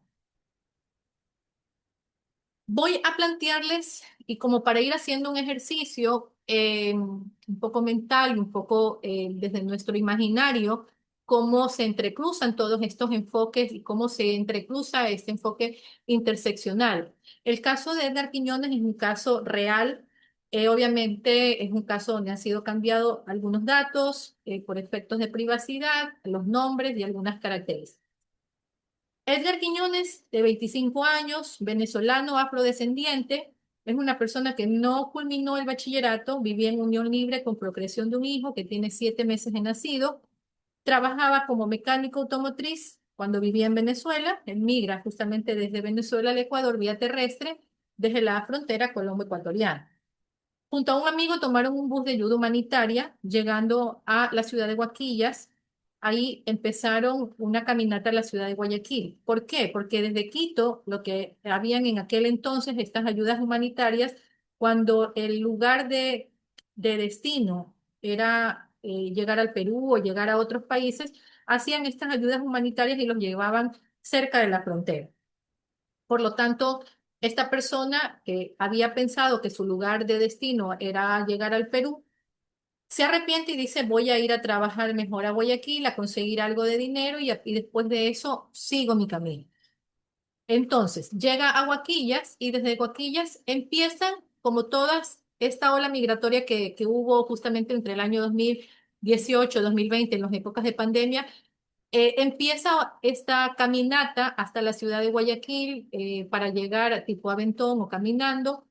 Voy a plantearles, y como para ir haciendo un ejercicio un poco mental y un poco desde nuestro imaginario, cómo se entrecruzan todos estos enfoques y cómo se entrecruza este enfoque interseccional. El caso de Edgar Quiñones es un caso real. Obviamente es un caso donde han sido cambiados algunos datos por efectos de privacidad, los nombres y algunas características. Edgar Quiñones, de 25 años, venezolano, afrodescendiente, es una persona que no culminó el bachillerato, vivía en unión libre con procreación de un hijo que tiene 7 meses de nacido, trabajaba como mecánico automotriz cuando vivía en Venezuela, emigra justamente desde Venezuela al Ecuador vía terrestre, desde la frontera colombo-ecuatoriana. Junto a un amigo tomaron un bus de ayuda humanitaria, llegando a la ciudad de Guaquillas. Ahí empezaron una caminata a la ciudad de Guayaquil. ¿Por qué? Porque desde Quito, lo que habían en aquel entonces, estas ayudas humanitarias, cuando el lugar de destino era llegar al Perú o llegar a otros países, hacían estas ayudas humanitarias y los llevaban cerca de la frontera. Por lo tanto, esta persona que había pensado que su lugar de destino era llegar al Perú, se arrepiente y dice, voy a ir a trabajar mejor a Guayaquil, a conseguir algo de dinero y después de eso sigo mi camino. Entonces, llega a Guaquillas y desde Guaquillas empiezan, como todas, esta ola migratoria que hubo justamente entre el año 2018 y 2020, en las épocas de pandemia, Empieza esta caminata hasta la ciudad de Guayaquil para llegar a tipo Aventón o caminando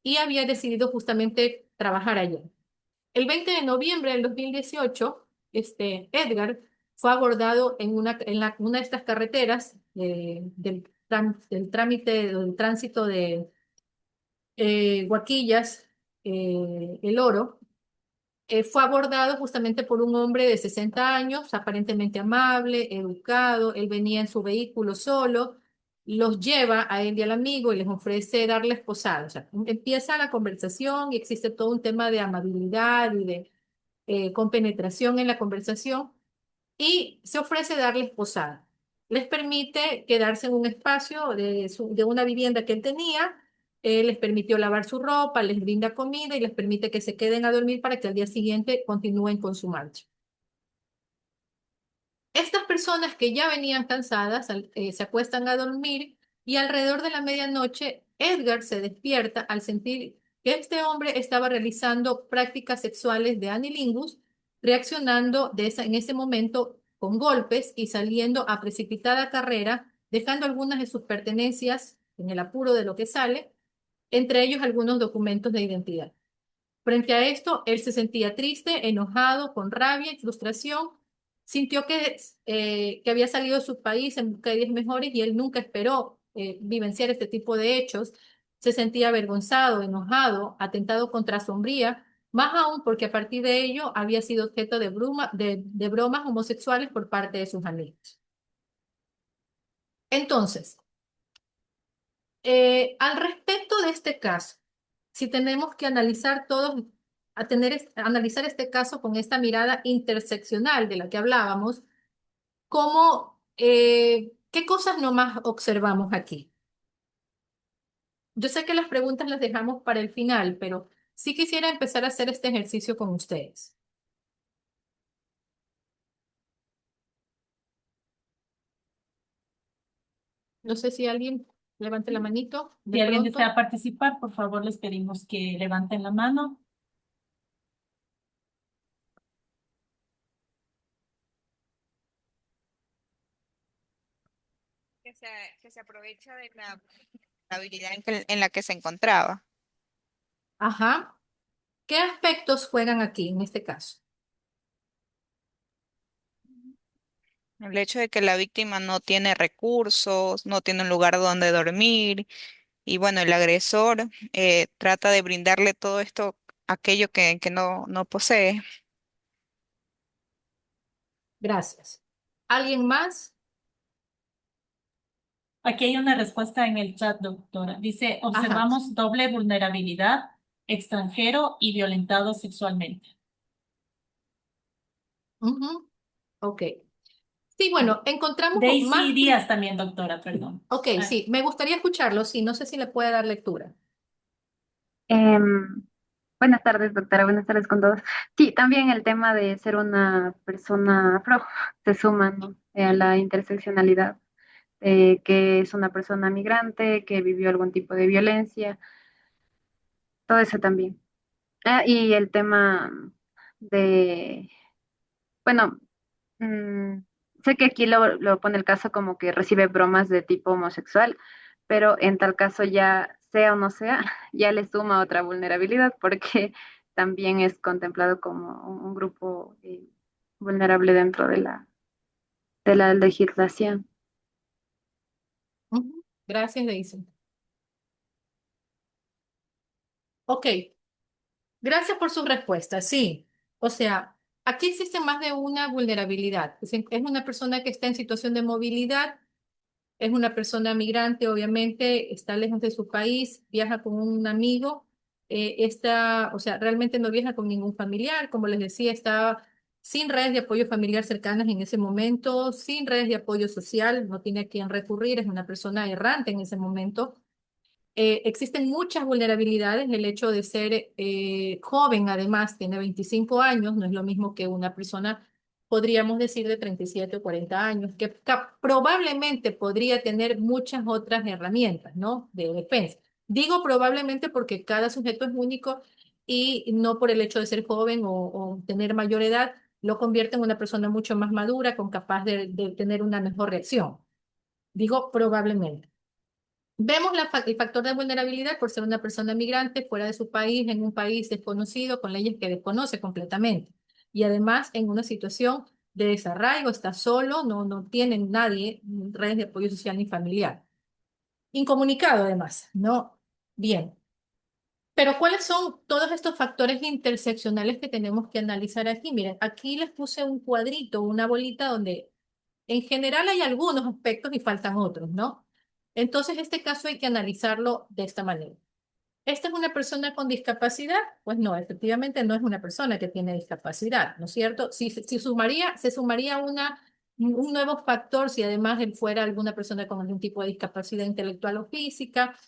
y había decidido justamente trabajar allá. El 20 de noviembre del 2018, Edgar fue abordado en una de estas carreteras del trámite, del tránsito de Guaquillas, El Oro. Fue abordado justamente por un hombre de 60 años, aparentemente amable, educado. Él venía en su vehículo solo, los lleva a él y al amigo y les ofrece darles posada. O sea, empieza la conversación y existe todo un tema de amabilidad y de compenetración en la conversación y se ofrece darles posada. Les permite quedarse en un espacio de una vivienda que él tenía, les permitió lavar su ropa, les brinda comida y les permite que se queden a dormir para que al día siguiente continúen con su marcha. Estas personas que ya venían cansadas se acuestan a dormir y alrededor de la medianoche Edgar se despierta al sentir que este hombre estaba realizando prácticas sexuales de anilingus, reaccionando en ese momento con golpes y saliendo a precipitada carrera, dejando algunas de sus pertenencias en el apuro de lo que sale, entre ellos algunos documentos de identidad. Frente a esto, él se sentía triste, enojado, con rabia y frustración. Sintió que había salido de su país en busca de días mejores y él nunca esperó vivenciar este tipo de hechos. Se sentía avergonzado, enojado, atentado contra su hombría, más aún porque a partir de ello había sido objeto de bromas homosexuales por parte de sus amigos. Entonces, al respecto de este caso, si tenemos que analizar todos, analizar este caso con esta mirada interseccional de la que hablábamos, ¿qué cosas nomás observamos aquí? Yo sé que las preguntas las dejamos para el final, pero sí quisiera empezar a hacer este ejercicio con ustedes. No sé si alguien levante la manito Si de alguien pronto. desea participar, por favor, les pedimos que levanten la mano. que se, que se aprovecha de la habilidad en la que se encontraba. Ajá. ¿Qué aspectos juegan aquí en este caso? El hecho de que la víctima no tiene recursos, no tiene un lugar donde dormir y bueno, el agresor trata de brindarle todo esto, aquello que no posee. Gracias. ¿Alguien más? Aquí hay una respuesta en el chat, doctora. Dice, Ajá. observamos doble vulnerabilidad, extranjero y violentado sexualmente. Ujú. Ok. Sí, bueno, encontramos Daisy más. Díaz también, doctora, perdón. Ok, Ah, sí, me gustaría escucharlo, sí, no sé si le puede dar lectura. Em, Buenas tardes, doctora. Buenas tardes con todos. Sí, también el tema de ser una persona afro se suma, ¿no? A la interseccionalidad, que es una persona migrante, que vivió algún tipo de violencia, todo eso también. Ah, y el tema de, bueno, mm, sé que aquí lo pone el caso como que recibe bromas de tipo homosexual, pero en tal caso ya sea o no sea, ya le suma otra vulnerabilidad porque también es contemplado como un grupo vulnerable dentro de la legislación. Ujú. Gracias, Daisy. Ok, gracias por su respuesta. Sí, o sea, aquí existe más de una vulnerabilidad. Es una persona que está en situación de movilidad, es una persona migrante, obviamente, está lejos de su país, viaja con un amigo, o sea, realmente no viaja con ningún familiar, como les decía, está sin redes de apoyo familiar cercanas en ese momento, sin redes de apoyo social, no tiene a quién recurrir, es una persona errante en ese momento. Existen muchas vulnerabilidades. El hecho de ser joven, además, tiene 25 años, no es lo mismo que una persona, podríamos decir, de 37 o 40 años, que probablemente podría tener muchas otras herramientas, ¿no? De defensa. Digo probablemente porque cada sujeto es único y no por el hecho de ser joven o tener mayor edad, lo convierte en una persona mucho más madura, capaz de tener una mejor reacción. Digo probablemente. Vemos el factor de vulnerabilidad por ser una persona migrante fuera de su país, en un país desconocido, con leyes que desconoce completamente. Y además en una situación de desarraigo, está solo, no tiene nadie, redes de apoyo social ni familiar. Incomunicado además, ¿no? Bien. Pero ¿cuáles son todos estos factores interseccionales que tenemos que analizar aquí? Miren, aquí les puse un cuadrito, una bolita donde en general hay algunos aspectos y faltan otros, ¿no? Entonces, este caso hay que analizarlo de esta manera. ¿Esta es una persona con discapacidad? Pues no, efectivamente no es una persona que tiene discapacidad, ¿no es cierto? Se sumaría un nuevo factor si además él fuera alguna persona con algún tipo de discapacidad intelectual o física,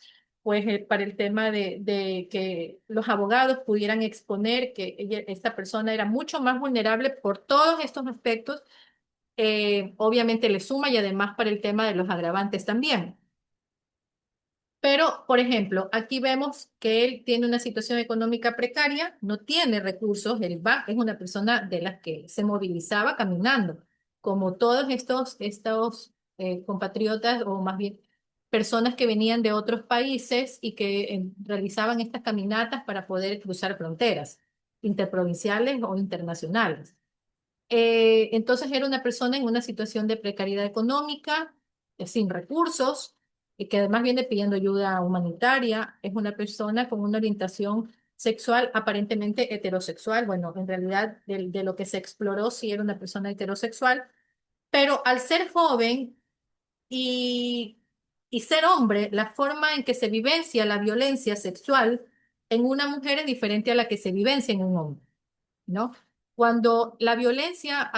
pues para el tema de que los abogados pudieran exponer que esta persona era mucho más vulnerable por todos estos aspectos, obviamente le suma y además para el tema de los agravantes también. Pero, por ejemplo, aquí vemos que él tiene una situación económica precaria, no tiene recursos, es una persona de las que se movilizaba caminando, como todos estos compatriotas o más bien personas que venían de otros países y que realizaban estas caminatas para poder cruzar fronteras interprovinciales o internacionales. Entonces era una persona en una situación de precariedad económica, sin recursos, y que además viene pidiendo ayuda humanitaria. Es una persona con una orientación sexual aparentemente heterosexual. Bueno, en realidad de lo que se exploró sí era una persona heterosexual, pero al ser joven y, y ser hombre, la forma en que se vivencia la violencia sexual en una mujer es diferente a la que se vivencia en un hombre, ¿no? Cuando la violencia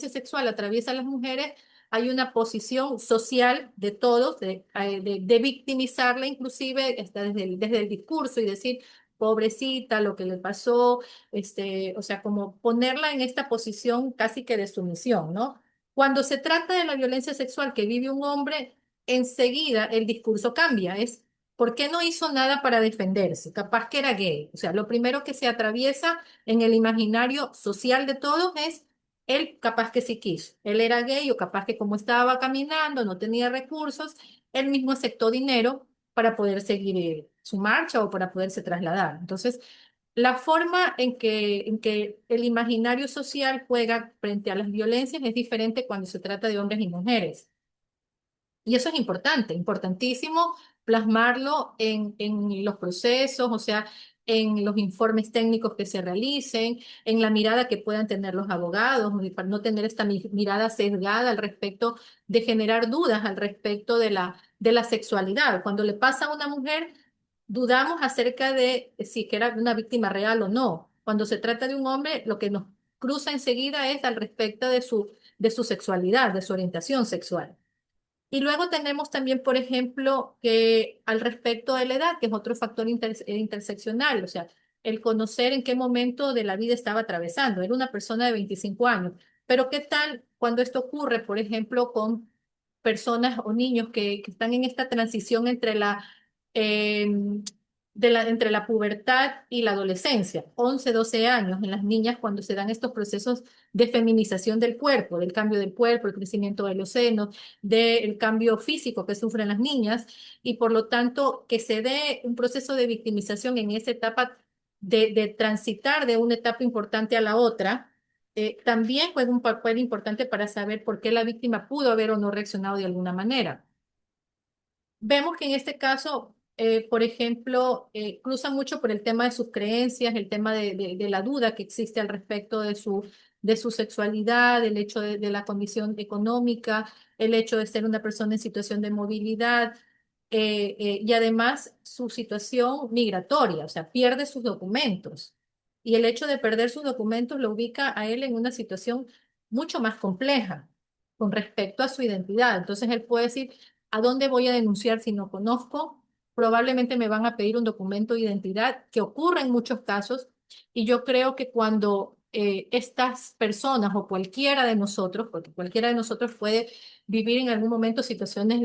sexual atraviesa a las mujeres, hay una posición social de todos, de victimizarla inclusive está desde el discurso y decir, pobrecita, lo que le pasó, o sea, como ponerla en esta posición casi que de sumisión, ¿no? Cuando se trata de la violencia sexual que vive un hombre, enseguida el discurso cambia, es ¿por qué no hizo nada para defenderse? Capaz que era gay. O sea, lo primero que se atraviesa en el imaginario social de todos es él capaz que sí quiso. Él era gay o capaz que como estaba caminando, no tenía recursos, él mismo aceptó dinero para poder seguir su marcha o para poderse trasladar. Entonces, la forma en que el imaginario social juega frente a las violencias es diferente cuando se trata de hombres y mujeres. Y eso es importante, importantísimo plasmarlo en los procesos, o sea, en los informes técnicos que se realicen, en la mirada que puedan tener los abogados, y para no tener esta mirada sesgada al respecto de generar dudas al respecto de la sexualidad. Cuando le pasa a una mujer, dudamos acerca de si que era una víctima real o no. Cuando se trata de un hombre, lo que nos cruza enseguida es al respecto de su sexualidad, de su orientación sexual. Y luego tenemos también, por ejemplo, que al respecto de la edad, que es otro factor interseccional, o sea, el conocer en qué momento de la vida estaba atravesando. Era una persona de 25 años, pero ¿qué tal cuando esto ocurre, por ejemplo, con personas o niños que están en esta transición eh, entre la pubertad y la adolescencia, 11, 12 años en las niñas cuando se dan estos procesos de feminización del cuerpo, del cambio del cuerpo, el crecimiento de los senos, del cambio físico que sufren las niñas y por lo tanto que se dé un proceso de victimización en esa etapa de transitar de una etapa importante a la otra, también juega un papel importante para saber por qué la víctima pudo haber o no reaccionado de alguna manera. Vemos que en este caso, por ejemplo, cruza mucho por el tema de sus creencias, el tema de la duda que existe al respecto de su sexualidad, el hecho de la condición económica, el hecho de ser una persona en situación de movilidad, y además su situación migratoria, o sea, pierde sus documentos. Y el hecho de perder sus documentos lo ubica a él en una situación mucho más compleja con respecto a su identidad. Entonces él puede decir, ¿a dónde voy a denunciar si no conozco? Probablemente me van a pedir un documento de identidad, que ocurre en muchos casos, y yo creo que cuando estas personas o cualquiera de nosotros, porque cualquiera de nosotros puede vivir en algún momento situaciones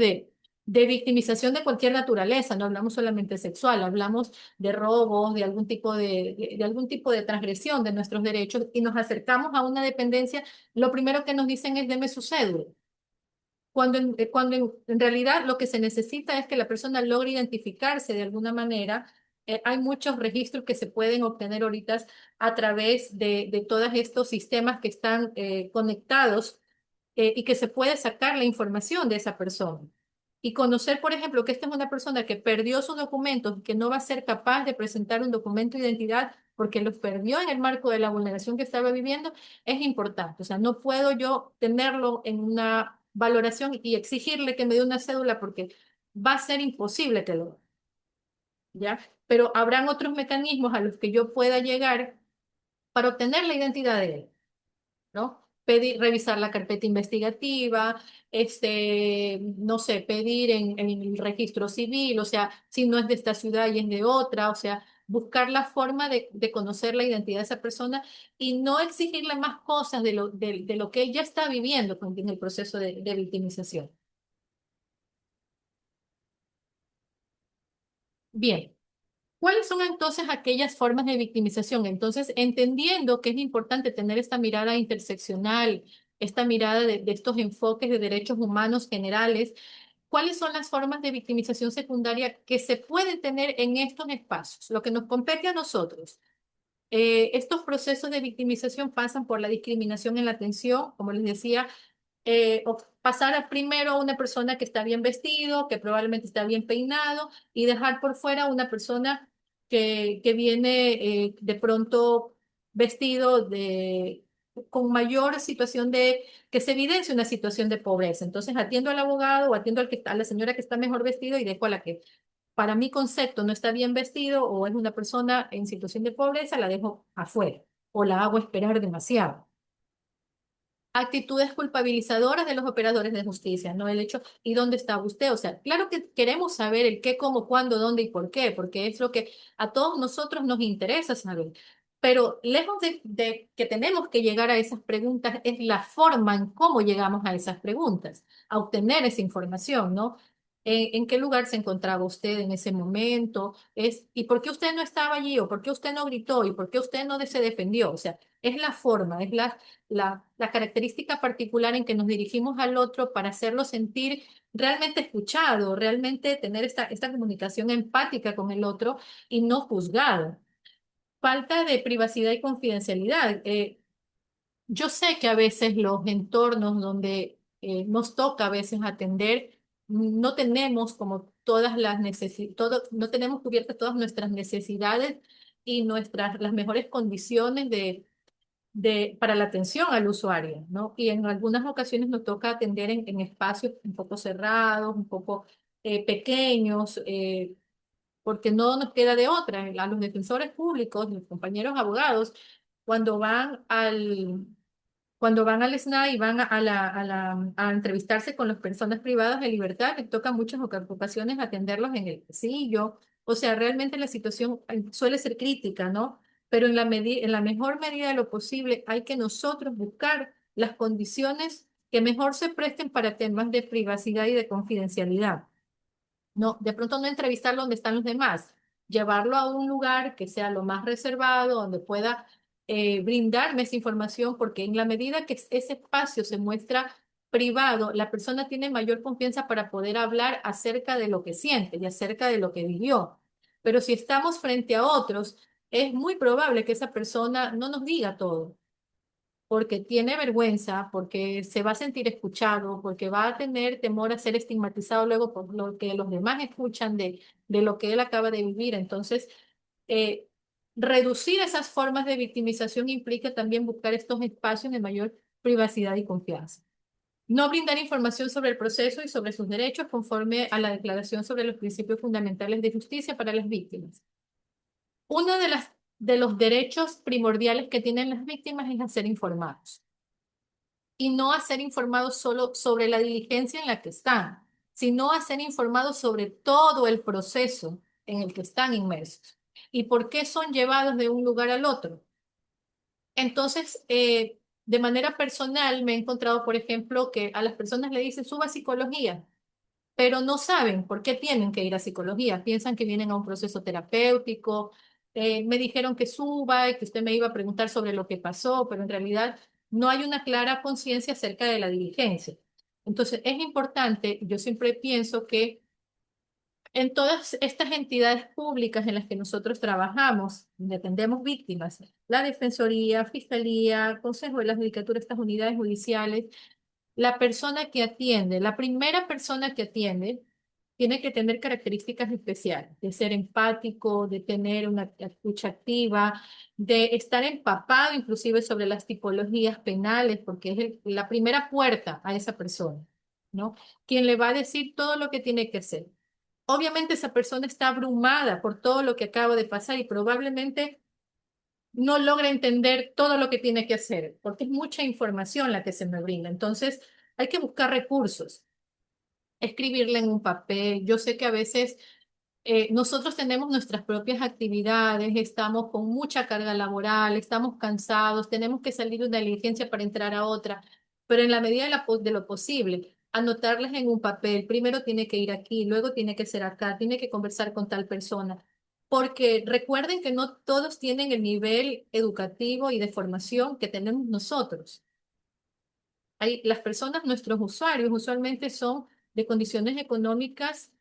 de victimización de cualquier naturaleza, no hablamos solamente sexual, hablamos de robos, de algún tipo de algún tipo de transgresión de nuestros derechos y nos acercamos a una dependencia, lo primero que nos dicen es deme su cédula. Cuando en realidad lo que se necesita es que la persona logre identificarse de alguna manera. Hay muchos registros que se pueden obtener ahorita a través de todos estos sistemas que están conectados y que se puede sacar la información de esa persona. Y conocer, por ejemplo, que esta es una persona que perdió sus documentos, que no va a ser capaz de presentar un documento de identidad porque los perdió en el marco de la vulneración que estaba viviendo, es importante. O sea, no puedo yo tenerlo en una valoración y exigirle que me dé una cédula porque va a ser imposible que lo haga, ¿ya? Pero habrán otros mecanismos a los que yo pueda llegar para obtener la identidad de él, ¿no? Pedir, revisar la carpeta investigativa, no sé, pedir en el registro civil, o sea, si no es de esta ciudad y es de otra, o sea, buscar la forma de conocer la identidad de esa persona y no exigirle más cosas de lo que ella está viviendo en el proceso de victimización. Bien. ¿Cuáles son entonces aquellas formas de victimización? Entonces, entendiendo que es importante tener esta mirada interseccional, esta mirada de estos enfoques de derechos humanos generales, ¿cuáles son las formas de victimización secundaria que se pueden tener en estos espacios? Lo que nos compete a nosotros. Estos procesos de victimización pasan por la discriminación en la atención, como les decía, o pasar primero a una persona que está bien vestido, que probablemente está bien peinado, y dejar por fuera a una persona que viene de pronto vestido con mayor situación que se evidencia una situación de pobreza. Entonces atiendo al abogado o atiendo a la señora que está mejor vestido y dejo a la que para mi concepto no está bien vestido o es una persona en situación de pobreza, la dejo afuera o la hago esperar demasiado. Actitudes culpabilizadoras de los operadores de justicia, ¿no? El hecho, ¿y dónde está usted? O sea, claro que queremos saber el qué, cómo, cuándo, dónde y por qué, porque es lo que a todos nosotros nos interesa saber. Pero lejos de que tenemos que llegar a esas preguntas, es la forma en cómo llegamos a esas preguntas, a obtener esa información, ¿no? ¿En qué lugar se encontraba usted en ese momento? ¿Y por qué usted no estaba allí? ¿O por qué usted no gritó? ¿Y por qué usted no se defendió? O sea, es la forma, es la característica particular en que nos dirigimos al otro para hacerlo sentir realmente escuchado, realmente tener esta comunicación empática con el otro y no juzgado. Falta de privacidad y confidencialidad. Yo sé que a veces los entornos donde nos toca a veces atender, no tenemos como todas las necesidades, no tenemos cubiertas todas nuestras necesidades y las mejores condiciones para la atención al usuario, ¿no? Y en algunas ocasiones nos toca atender en espacios un poco cerrados, un poco pequeños, porque no nos queda de otra. A los defensores públicos, los compañeros abogados, cuando van al, cuando van al SNAI y van a entrevistarse con las personas privadas de libertad, les toca muchas ocasiones atenderlos en el pasillo. O sea, realmente la situación suele ser crítica, ¿no? Pero en la mejor medida de lo posible hay que nosotros buscar las condiciones que mejor se presten para temas de privacidad y de confidencialidad. No, de pronto no entrevistarlo donde están los demás, llevarlo a un lugar que sea lo más reservado, donde pueda brindarme esa información, porque en la medida que ese espacio se muestra privado, la persona tiene mayor confianza para poder hablar acerca de lo que siente y acerca de lo que vivió. Pero si estamos frente a otros, es muy probable que esa persona no nos diga todo porque tiene vergüenza, porque se va a sentir escuchado, porque va a tener temor a ser estigmatizado luego por lo que los demás escuchan de lo que él acaba de vivir. Entonces, eh, reducir esas formas de victimización implica también buscar estos espacios de mayor privacidad y confianza. No brindar información sobre el proceso y sobre sus derechos conforme a la Declaración sobre los Principios Fundamentales de Justicia para las Víctimas. Uno de los derechos primordiales que tienen las víctimas es a ser informados y no a ser informados solo sobre la diligencia en la que están, sino a ser informados sobre todo el proceso en el que están inmersos y por qué son llevados de un lugar al otro. Entonces, de manera personal me he encontrado, por ejemplo, que a las personas le dicen, suba psicología. pero no saben por qué tienen que ir a psicología. Piensan que vienen a un proceso terapéutico. Me dijeron que suba y que usted me iba a preguntar sobre lo que pasó, pero en realidad no hay una clara conciencia acerca de la diligencia. Entonces, es importante, yo siempre pienso que en todas estas entidades públicas en las que nosotros trabajamos, donde atendemos víctimas, la Defensoría, Fiscalía, Consejo de la Judicatura, estas unidades judiciales, la persona que atiende, la primera persona que atiende, tiene que tener características especiales, de ser empático, de tener una escucha activa, de estar empapado inclusive sobre las tipologías penales, porque es la primera puerta a esa persona, ¿no? Quien le va a decir todo lo que tiene que hacer. Obviamente esa persona está abrumada por todo lo que acaba de pasar y probablemente no logra entender todo lo que tiene que hacer, porque es mucha información la que se me brinda. Entonces, hay que buscar recursos, escribirle en un papel. Yo sé que a veces nosotros tenemos nuestras propias actividades, estamos con mucha carga laboral, estamos cansados, tenemos que salir de una diligencia para entrar a otra, pero en la medida de lo posible, anotarles en un papel, primero tiene que ir aquí, luego tiene que ser acá, tiene que conversar con tal persona, porque recuerden que no todos tienen el nivel educativo y de formación que tenemos nosotros. Las personas, nuestros usuarios, usualmente son de condiciones económicas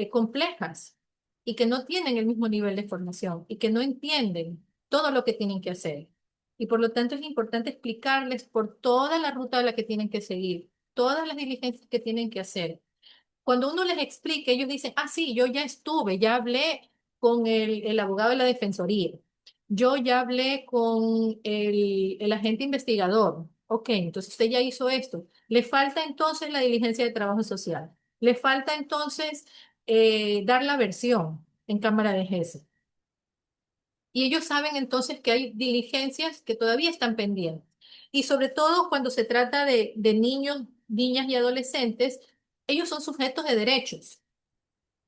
complejas y que no tienen el mismo nivel de formación y que no entienden todo lo que tienen que hacer. Y por lo tanto es importante explicarles por toda la ruta a la que tienen que seguir, todas las diligencias que tienen que hacer. Cuando uno les explica, ellos dicen, ah, sí, yo ya estuve, ya hablé con el abogado de la defensoría, yo ya hablé con el agente investigador. Ok, entonces usted ya hizo esto. Le falta entonces la diligencia de trabajo social. Le falta entonces dar la versión en Cámara de Jueces. Y ellos saben entonces que hay diligencias que todavía están pendientes. Y sobre todo cuando se trata de niños, niñas y adolescentes, ellos son sujetos de derechos,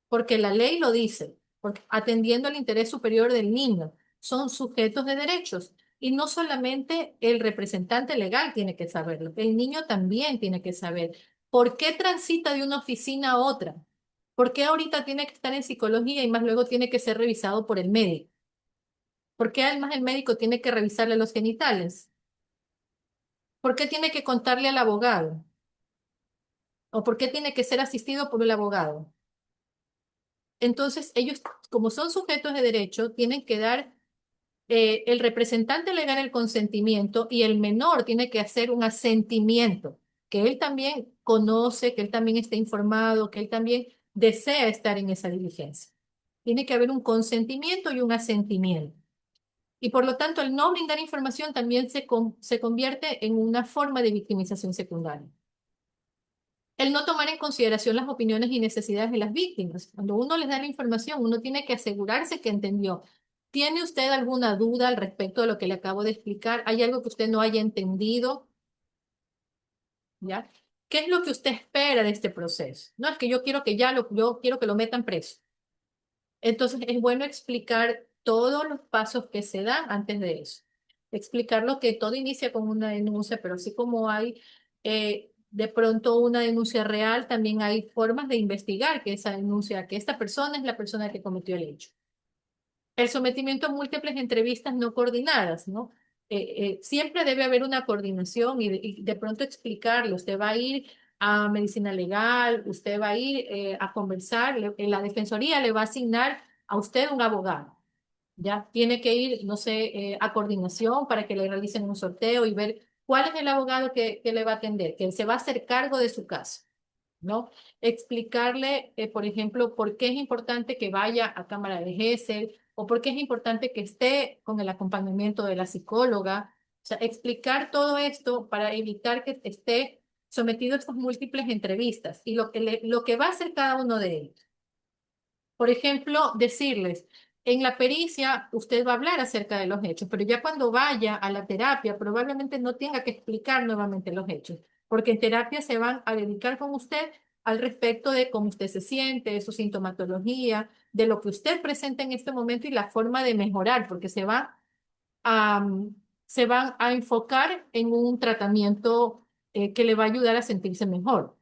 porque la ley lo dice, porque atendiendo al interés superior del niño, son sujetos de derechos. Y no solamente el representante legal tiene que saberlo, el niño también tiene que saber por qué transita de una oficina a otra, por qué ahorita tiene que estar en psicología y más luego tiene que ser revisado por el médico. ¿Por qué además el médico tiene que revisarle los genitales? ¿Por qué tiene que contarle al abogado? ¿O por qué tiene que ser asistido por el abogado? Entonces, ellos, como son sujetos de derecho, tienen que dar el representante legal el consentimiento y el menor tiene que hacer un asentimiento, que él también conoce, que él también esté informado, que él también desea estar en esa diligencia. Tiene que haber un consentimiento y un asentimiento. Y por lo tanto, el no brindar información también se convierte en una forma de victimización secundaria. El no tomar en consideración las opiniones y necesidades de las víctimas. Cuando uno les da la información, uno tiene que asegurarse que entendió. ¿Tiene usted alguna duda al respecto de lo que le acabo de explicar? ¿Hay algo que usted no haya entendido? ¿Ya? ¿Qué es lo que usted espera de este proceso? No es que yo quiero que yo quiero que lo metan preso. Entonces es bueno explicar todos los pasos que se dan antes de eso. Explicar lo que todo inicia con una denuncia, pero así como hay de pronto una denuncia real, también hay formas de investigar que esa denuncia, que esta persona es la persona que cometió el hecho. El sometimiento a múltiples entrevistas no coordinadas, ¿no? Siempre debe haber una coordinación y de pronto explicarle, usted va a ir a medicina legal, usted va a ir a conversar, la defensoría le va a asignar a usted un abogado, ¿ya? Tiene que ir, no sé, a coordinación para que le realicen un sorteo y ver cuál es el abogado que le va a atender, que se va a hacer cargo de su caso, ¿no? Explicarle, por ejemplo, por qué es importante que vaya a Cámara de Gesell o por qué es importante que esté con el acompañamiento de la psicóloga. O sea, explicar todo esto para evitar que esté sometido a estas múltiples entrevistas y lo que va a hacer cada uno de ellos. Por ejemplo, decirles, en la pericia usted va a hablar acerca de los hechos, pero ya cuando vaya a la terapia probablemente no tenga que explicar nuevamente los hechos, porque en terapia se van a dedicar con usted al respecto de cómo usted se siente, de su sintomatología, de lo que usted presenta en este momento y la forma de mejorar, porque a, se van a enfocar en un tratamiento que le va a ayudar a sentirse mejor.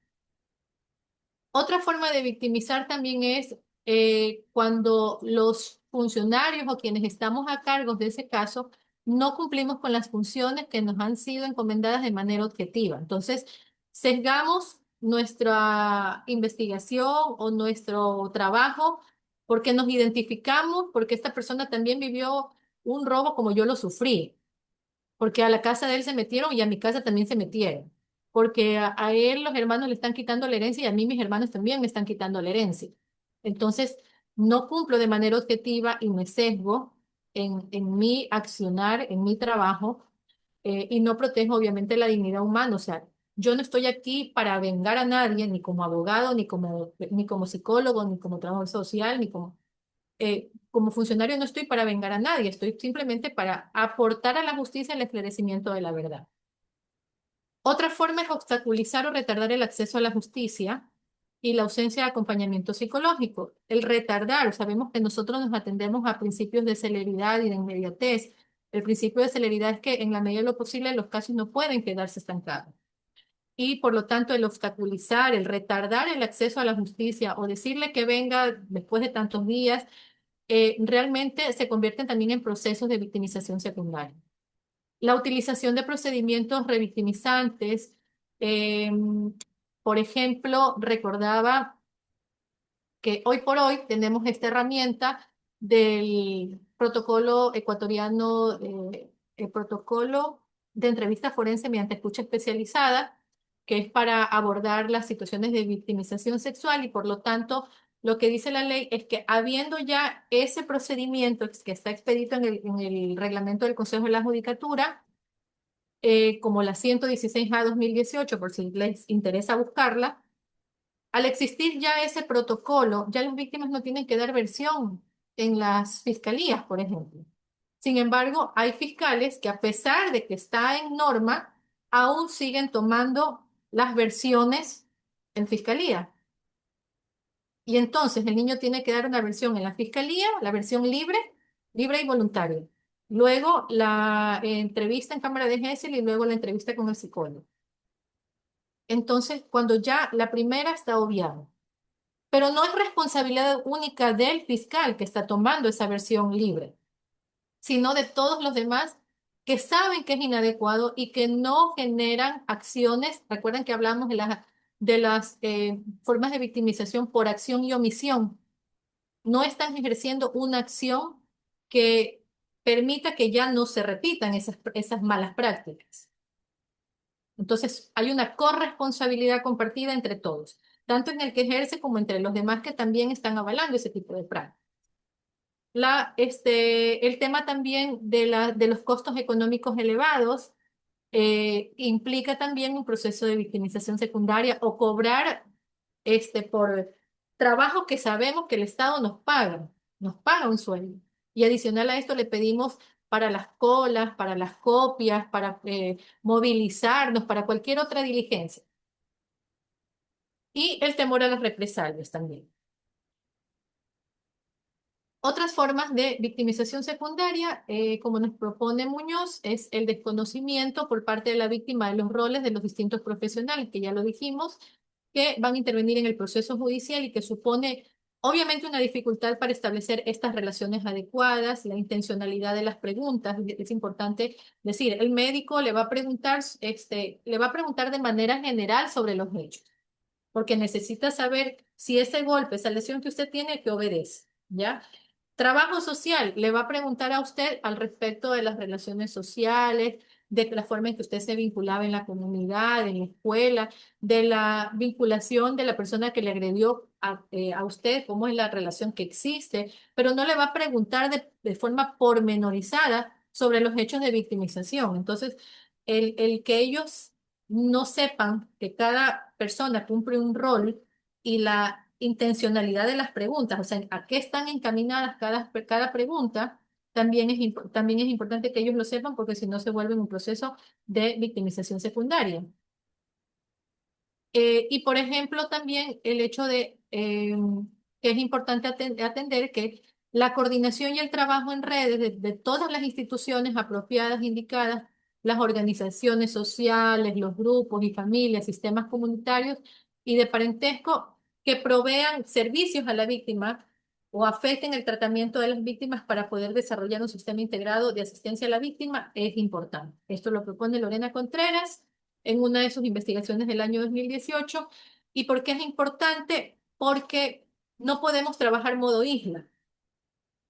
Otra forma de victimizar también es cuando los funcionarios o quienes estamos a cargo de ese caso no cumplimos con las funciones que nos han sido encomendadas de manera objetiva. Entonces, sesgamos nuestra investigación o nuestro trabajo porque nos identificamos, porque esta persona también vivió un robo como yo lo sufrí, porque a la casa de él se metieron y a mi casa también se metieron, porque a él los hermanos le están quitando la herencia y a mí mis hermanos también me están quitando la herencia. Entonces, no cumplo de manera objetiva y me sesgo en mi accionar, en mi trabajo, y no protejo obviamente la dignidad humana. O sea, yo no estoy aquí para vengar a nadie, ni como abogado, ni como psicólogo, ni como trabajador social, ni como funcionario no estoy para vengar a nadie, estoy simplemente para aportar a la justicia el esclarecimiento de la verdad. Otra forma es obstaculizar o retardar el acceso a la justicia y la ausencia de acompañamiento psicológico. El retardar, sabemos que nosotros nos atendemos a principios de celeridad y de inmediatez. El principio de celeridad es que en la medida de lo posible los casos no pueden quedarse estancados. Y por lo tanto el obstaculizar, el retardar el acceso a la justicia o decirle que venga después de tantos días realmente se convierten también en procesos de victimización secundaria. La utilización de procedimientos revictimizantes, eh, por ejemplo, recordaba que hoy por hoy tenemos esta herramienta del protocolo ecuatoriano, el protocolo de entrevista forense mediante escucha especializada, que es para abordar las situaciones de victimización sexual y por lo tanto lo que dice la ley es que habiendo ya ese procedimiento que está expedito en el reglamento del Consejo de la Judicatura, como la 116A 2018, por si les interesa buscarla, al existir ya ese protocolo, ya las víctimas no tienen que dar versión en las fiscalías, por ejemplo. Sin embargo, hay fiscales que a pesar de que está en norma, aún siguen tomando las versiones en fiscalía. Y entonces el niño tiene que dar una versión en la fiscalía, la versión libre, libre y voluntaria. Luego la entrevista en cámara de Gesell y luego la entrevista con el psicólogo. Entonces, cuando ya la primera está obviada. Pero no es responsabilidad única del fiscal que está tomando esa versión libre, sino de todos los demás que saben que es inadecuado y que no generan acciones. Recuerden que hablamos de las formas de victimización por acción y omisión. No están ejerciendo una acción que permita que ya no se repitan esas malas prácticas. Entonces, hay una corresponsabilidad compartida entre todos, tanto en el que ejerce como entre los demás que también están avalando ese tipo de prácticas. El tema también de los costos económicos elevados implica también un proceso de victimización secundaria o cobrar por trabajo que sabemos que el Estado nos paga un sueldo. Y adicional a esto le pedimos para las colas, para las copias, para movilizarnos, para cualquier otra diligencia. Y el temor a las represalias también. Otras formas de victimización secundaria, como nos propone Muñoz, es el desconocimiento por parte de la víctima de los roles de los distintos profesionales, que ya lo dijimos, que van a intervenir en el proceso judicial y que supone obviamente una dificultad para establecer estas relaciones adecuadas, la intencionalidad de las preguntas. Es importante decir, el médico le va a preguntar de manera general sobre los hechos, porque necesita saber si ese golpe, esa lesión que usted tiene, que obedece, ¿ya? Trabajo social, le va a preguntar a usted al respecto de las relaciones sociales, de la forma en que usted se vinculaba en la comunidad, en la escuela, de la vinculación de la persona que le agredió a usted, cómo es la relación que existe, pero no le va a preguntar de forma pormenorizada sobre los hechos de victimización. Entonces, el que ellos no sepan que cada persona cumple un rol y la intencionalidad de las preguntas, o sea, a qué están encaminadas cada pregunta, también es importante que ellos lo sepan porque si no se vuelve un proceso de victimización secundaria. Y por ejemplo, también el hecho de que es importante atender que la coordinación y el trabajo en redes de todas las instituciones apropiadas, indicadas, las organizaciones sociales, los grupos y familias, sistemas comunitarios y de parentesco, que provean servicios a la víctima o afecten el tratamiento de las víctimas para poder desarrollar un sistema integrado de asistencia a la víctima es importante. Esto lo propone Lorena Contreras en una de sus investigaciones del año 2018. ¿Y por qué es importante? Porque no podemos trabajar modo isla,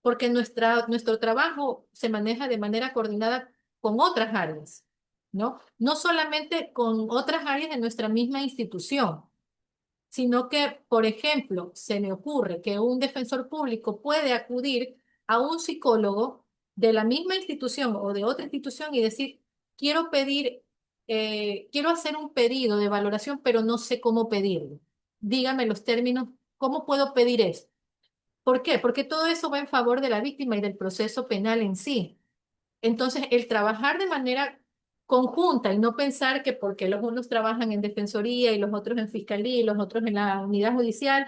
porque nuestro trabajo se maneja de manera coordinada con otras áreas, ¿no? No solamente con otras áreas de nuestra misma institución, sino que, por ejemplo, se me ocurre que un defensor público puede acudir a un psicólogo de la misma institución o de otra institución y decir, quiero hacer un pedido de valoración, pero no sé cómo pedirlo. Dígame los términos, ¿cómo puedo pedir esto? ¿Por qué? Porque todo eso va en favor de la víctima y del proceso penal en sí. Entonces, el trabajar de manera conjunta y no pensar que porque los unos trabajan en defensoría y los otros en fiscalía y los otros en la unidad judicial,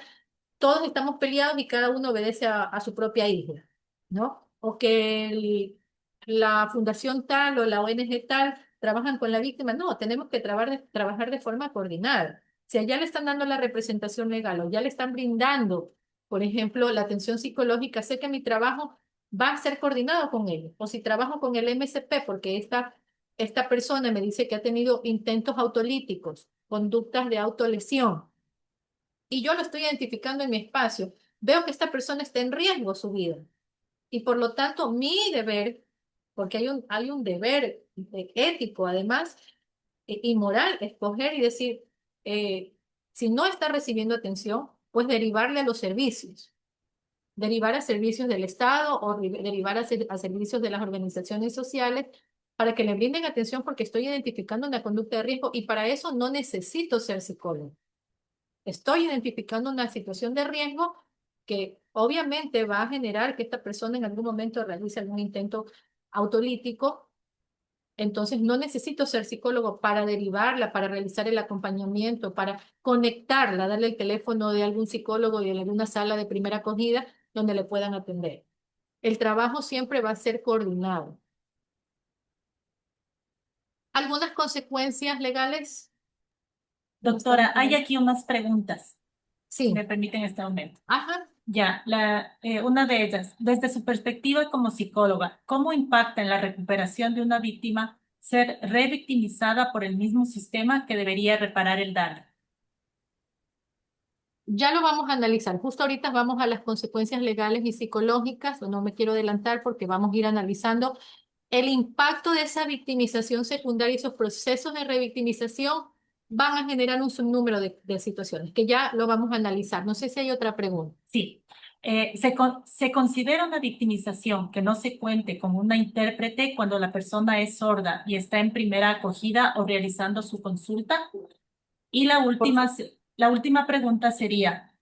todos estamos peleados y cada uno obedece a su propia isla, ¿no? O que la fundación tal o la ONG tal trabajan con la víctima. No, tenemos que trabajar de forma coordinada. Si allá le están dando la representación legal o ya le están brindando, por ejemplo, la atención psicológica, sé que mi trabajo va a ser coordinado con ellos. O si trabajo con el MSP, porque esta persona me dice que ha tenido intentos autolíticos, conductas de autolesión, y yo lo estoy identificando en mi espacio, veo que esta persona está en riesgo su vida. Y por lo tanto, mi deber, porque hay un deber ético además y moral, escoger y decir, si no está recibiendo atención, pues derivarle a los servicios, derivar a servicios del Estado o derivar a servicios de las organizaciones sociales para que le brinden atención porque estoy identificando una conducta de riesgo y para eso no necesito ser psicólogo. Estoy identificando una situación de riesgo que obviamente va a generar que esta persona en algún momento realice algún intento autolítico. Entonces no necesito ser psicólogo para derivarla, para realizar el acompañamiento, para conectarla, darle el teléfono de algún psicólogo y de alguna sala de primera acogida donde le puedan atender. El trabajo siempre va a ser coordinado. ¿Algunas consecuencias legales? Doctora, hay aquí unas preguntas, si me Sí. permiten este momento. Ajá. Ya, una de ellas, desde su perspectiva como psicóloga, ¿cómo impacta en la recuperación de una víctima ser revictimizada por el mismo sistema que debería reparar el daño? Ya lo vamos a analizar. Justo ahorita vamos a las consecuencias legales y psicológicas. No me quiero adelantar porque vamos a ir analizando el impacto de esa victimización secundaria y esos procesos de revictimización van a generar un sinnúmero de situaciones que ya lo vamos a analizar. No sé si hay otra pregunta. Sí, se considera una victimización que no se cuente con una intérprete cuando la persona es sorda y está en primera acogida o realizando su consulta. Y Por la última pregunta sería,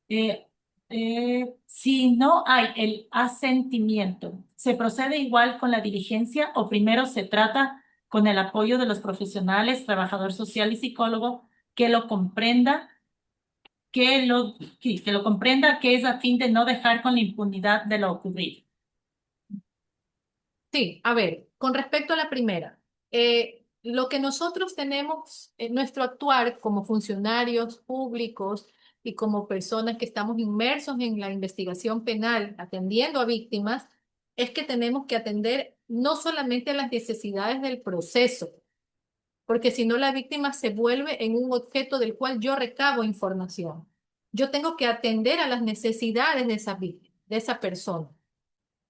eh, si no hay el asentimiento, ¿se procede igual con la diligencia o primero se trata con el apoyo de los profesionales, trabajador social y psicólogo, que lo comprenda, que lo comprenda, que es a fin de no dejar con la impunidad de lo ocurrido? Sí, a ver, con respecto a la primera, lo que nosotros tenemos en nuestro actuar como funcionarios públicos y como personas que estamos inmersos en la investigación penal, atendiendo a víctimas, es que tenemos que atender no solamente a las necesidades del proceso, porque si no la víctima se vuelve en un objeto del cual yo recabo información. Yo tengo que atender a las necesidades de esa víctima, de esa persona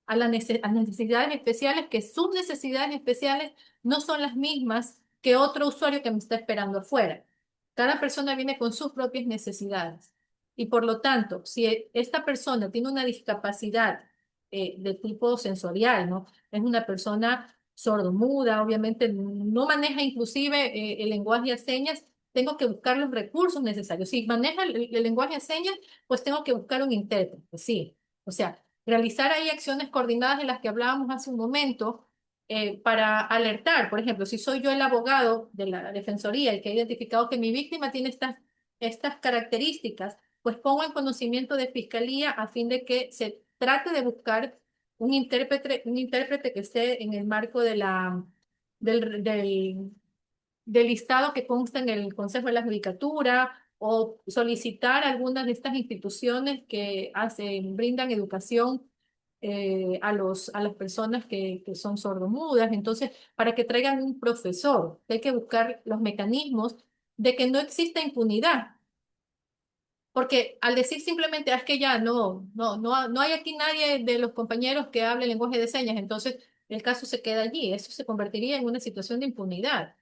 a a las necesidades especiales, que sus necesidades especiales no son las mismas que otro usuario que me está esperando afuera. Cada persona viene con sus propias necesidades. Y por lo tanto, si esta persona tiene una discapacidad de tipo sensorial, ¿no? Es una persona sordomuda, obviamente no maneja inclusive el lenguaje de señas, tengo que buscar los recursos necesarios. Si maneja el lenguaje de señas, pues tengo que buscar un intérprete, sí. O sea, realizar ahí acciones coordinadas de las que hablábamos hace un momento para alertar. Por ejemplo, si soy yo el abogado de la defensoría el que ha identificado que mi víctima tiene estas características, pues pongo en conocimiento de fiscalía a fin de que se trate de buscar un intérprete que esté en el marco del listado que consta en el Consejo de la Judicatura o solicitar a algunas de estas instituciones que brindan educación a las personas que son sordomudas, entonces, para que traigan un profesor, hay que buscar los mecanismos de que no exista impunidad. Porque al decir simplemente, es que ya no hay aquí nadie de los compañeros que hable lenguaje de señas, entonces el caso se queda allí, eso se convertiría en una situación de impunidad.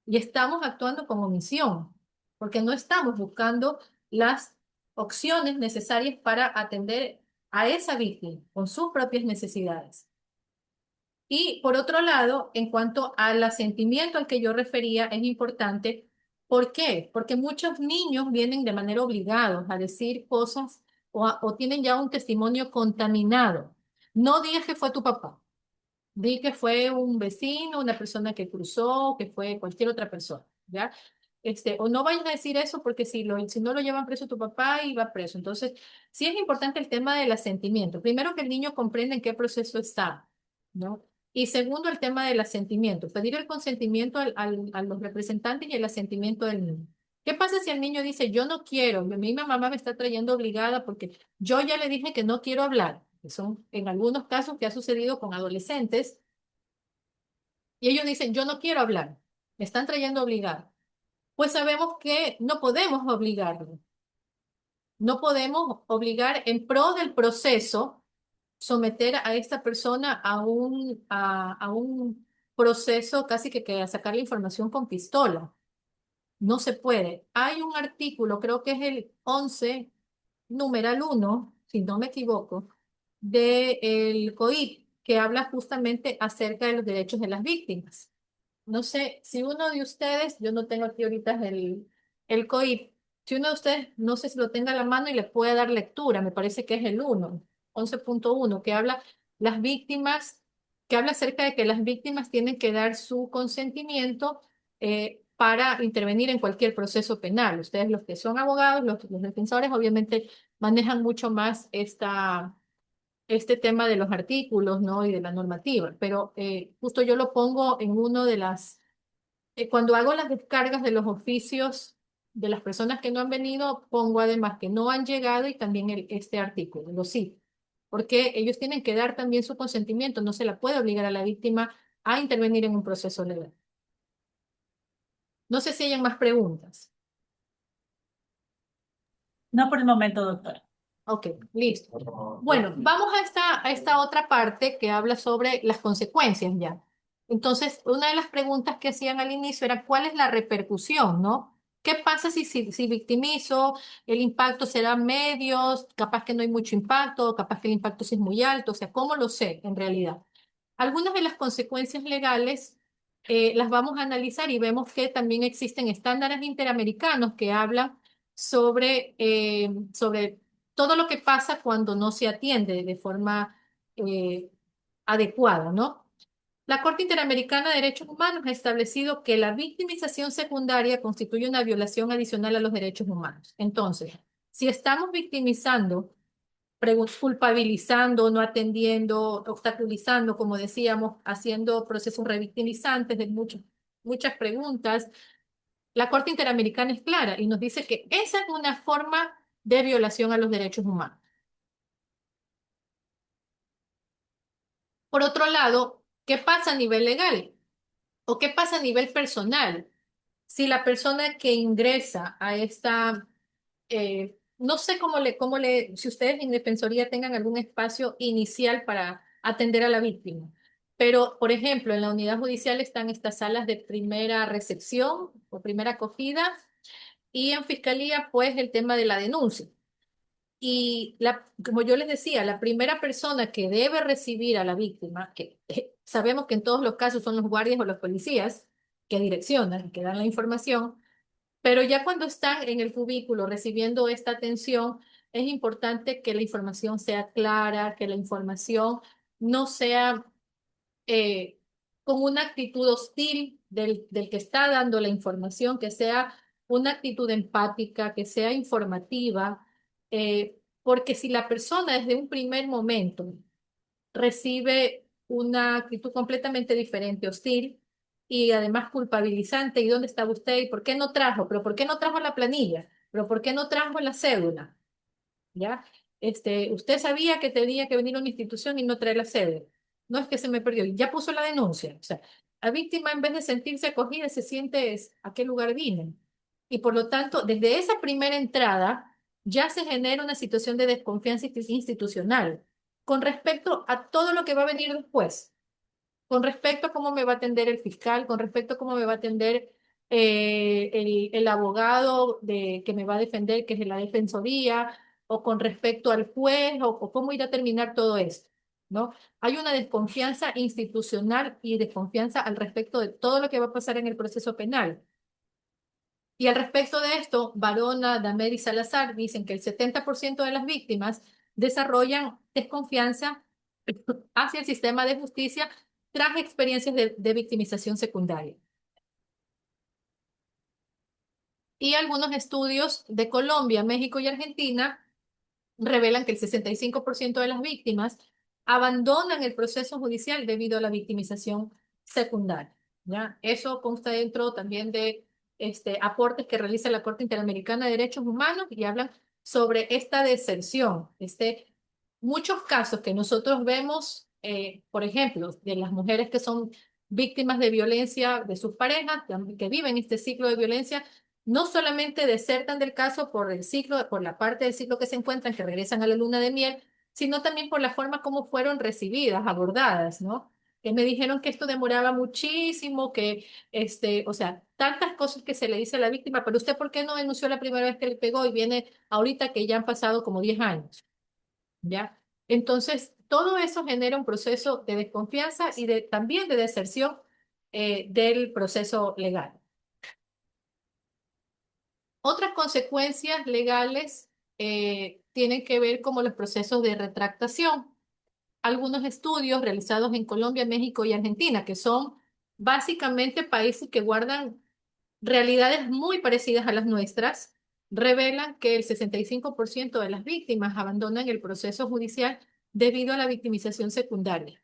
Y estamos actuando con omisión, porque no estamos buscando las opciones necesarias para atender a esa víctima con sus propias necesidades. Y por otro lado, en cuanto al asentimiento al que yo refería, es importante. ¿Por qué? Porque muchos niños vienen de manera obligados a decir cosas o tienen ya un testimonio contaminado. No digas que fue tu papá, di que fue un vecino, una persona que cruzó, que fue cualquier otra persona, ¿ya? O no vayas a decir eso porque si no lo llevan preso tu papá y va preso. Entonces, sí es importante el tema del asentimiento. Primero, que el niño comprenda en qué proceso está, ¿no? Y segundo, el tema del asentimiento. Pedir el consentimiento a los representantes y el asentimiento del niño. ¿Qué pasa si el niño dice, yo no quiero, mi mamá me está trayendo obligada porque yo ya le dije que no quiero hablar? Que son en algunos casos que ha sucedido con adolescentes, y ellos dicen, yo no quiero hablar, me están trayendo obligada. Pues sabemos que no podemos obligarlo. No podemos obligar en pro del proceso, someter a esta persona a un proceso casi que a sacar la información con pistola. No se puede. Hay un artículo, creo que es el 11 numeral 1, si no me equivoco, del COIP, que habla justamente acerca de los derechos de las víctimas. No sé, si uno de ustedes, yo no tengo aquí ahorita el COIP, si uno de ustedes, no sé si lo tenga a la mano y le puede dar lectura, me parece que es el 11.1, que habla las víctimas, que habla acerca de que las víctimas tienen que dar su consentimiento para intervenir en cualquier proceso penal. Ustedes, los que son abogados, los defensores, obviamente manejan mucho más este tema de los artículos, ¿no? Y de la normativa, pero justo yo lo pongo en uno de cuando hago las descargas de los oficios de las personas que no han venido, pongo además que no han llegado y también este artículo, lo sí, porque ellos tienen que dar también su consentimiento, no se la puede obligar a la víctima a intervenir en un proceso legal. No sé si hay más preguntas. No por el momento, doctora. Ok, listo. Bueno, vamos a esta otra parte que habla sobre las consecuencias ya. Entonces, una de las preguntas que hacían al inicio era ¿cuál es la repercusión, no? ¿Qué pasa si victimizo? ¿El impacto será medios? Capaz que no hay mucho impacto, capaz que el impacto sí es muy alto, o sea, ¿cómo lo sé en realidad? Algunas de las consecuencias legales las vamos a analizar y vemos que también existen estándares interamericanos que hablan sobre todo lo que pasa cuando no se atiende de forma eh, adecuada, ¿no? La Corte Interamericana de Derechos Humanos ha establecido que la victimización secundaria constituye una violación adicional a los derechos humanos. Entonces, si estamos victimizando, culpabilizando, no atendiendo, obstaculizando, como decíamos, haciendo procesos revictimizantes de muchas preguntas, la Corte Interamericana es clara y nos dice que esa es una forma de violación a los derechos humanos. Por otro lado, ¿qué pasa a nivel legal? ¿O qué pasa a nivel personal? Si la persona que ingresa a no sé si ustedes en Defensoría tengan algún espacio inicial para atender a la víctima, pero por ejemplo, en la unidad judicial están estas salas de primera recepción o primera acogida y en fiscalía, pues el tema de la denuncia. Y como yo les decía, la primera persona que debe recibir a la víctima, que sabemos que en todos los casos son los guardias o los policías que direccionan, que dan la información, pero ya cuando están en el cubículo recibiendo esta atención, es importante que la información sea clara, que la información no sea eh, con una actitud hostil del que está dando la información, que sea una actitud empática, que sea informativa, porque si la persona desde un primer momento recibe una actitud completamente diferente, hostil y además culpabilizante, ¿y dónde estaba usted? ¿Y por qué no trajo? ¿Pero por qué no trajo la planilla? pero ¿por qué no trajo la cédula? ¿Ya? Usted sabía que tenía que venir a una institución y no traer la cédula. No es que se me perdió, ya puso la denuncia. O sea, la víctima en vez de sentirse acogida se siente a qué lugar vine. Y por lo tanto, desde esa primera entrada ya se genera una situación de desconfianza institucional con respecto a todo lo que va a venir después, con respecto a cómo me va a atender el fiscal, con respecto a cómo me va a atender el abogado que me va a defender, que es de la defensoría, o con respecto al juez, o cómo irá a terminar todo esto, ¿no? Hay una desconfianza institucional y desconfianza al respecto de todo lo que va a pasar en el proceso penal. Y al respecto de esto, Barona, Damer y Salazar dicen que el 70% de las víctimas desarrollan desconfianza hacia el sistema de justicia tras experiencias de victimización secundaria. Y algunos estudios de Colombia, México y Argentina revelan que el 65% de las víctimas abandonan el proceso judicial debido a la victimización secundaria. ¿Ya? Eso consta dentro también de aportes que realiza la Corte Interamericana de Derechos Humanos y hablan sobre esta deserción. Muchos casos que nosotros vemos, por ejemplo, de las mujeres que son víctimas de violencia de sus parejas, que viven este ciclo de violencia, no solamente desertan del caso por el ciclo, por la parte del ciclo que se encuentran, que regresan a la luna de miel, sino también por la forma como fueron recibidas, abordadas, ¿no? Que me dijeron que esto demoraba muchísimo, que, o sea, tantas cosas que se le dice a la víctima, pero usted, ¿por qué no denunció la primera vez que le pegó y viene ahorita que ya han pasado como 10 años? ¿Ya? Entonces, todo eso genera un proceso de desconfianza y también de deserción del proceso legal. Otras consecuencias legales tienen que ver como los procesos de retractación. Algunos estudios realizados en Colombia, México y Argentina, que son básicamente países que guardan realidades muy parecidas a las nuestras, revelan que el 65% de las víctimas abandonan el proceso judicial debido a la victimización secundaria.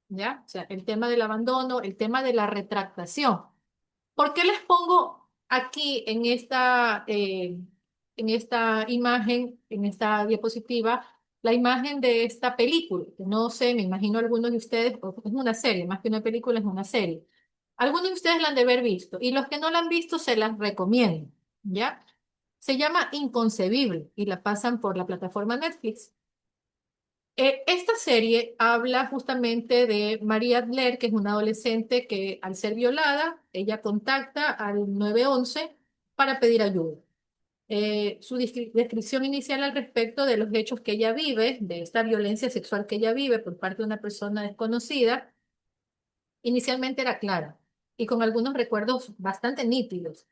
¿Ya? O sea, el tema del abandono, el tema de la retractación. ¿Por qué les pongo aquí en esta imagen, en esta diapositiva, la imagen de esta película? Que no sé, me imagino algunos de ustedes, es una serie, más que una película, es una serie. Algunos de ustedes la han de haber visto y los que no la han visto se las recomiendo, ¿ya? Se llama Inconcebible y la pasan por la plataforma Netflix. Esta serie habla justamente de María Adler, que es una adolescente que al ser violada, ella contacta al 911 para pedir ayuda. Su descripción inicial al respecto de los hechos que ella vive, de esta violencia sexual que ella vive por parte de una persona desconocida, inicialmente era clara y con algunos recuerdos bastante nítidos.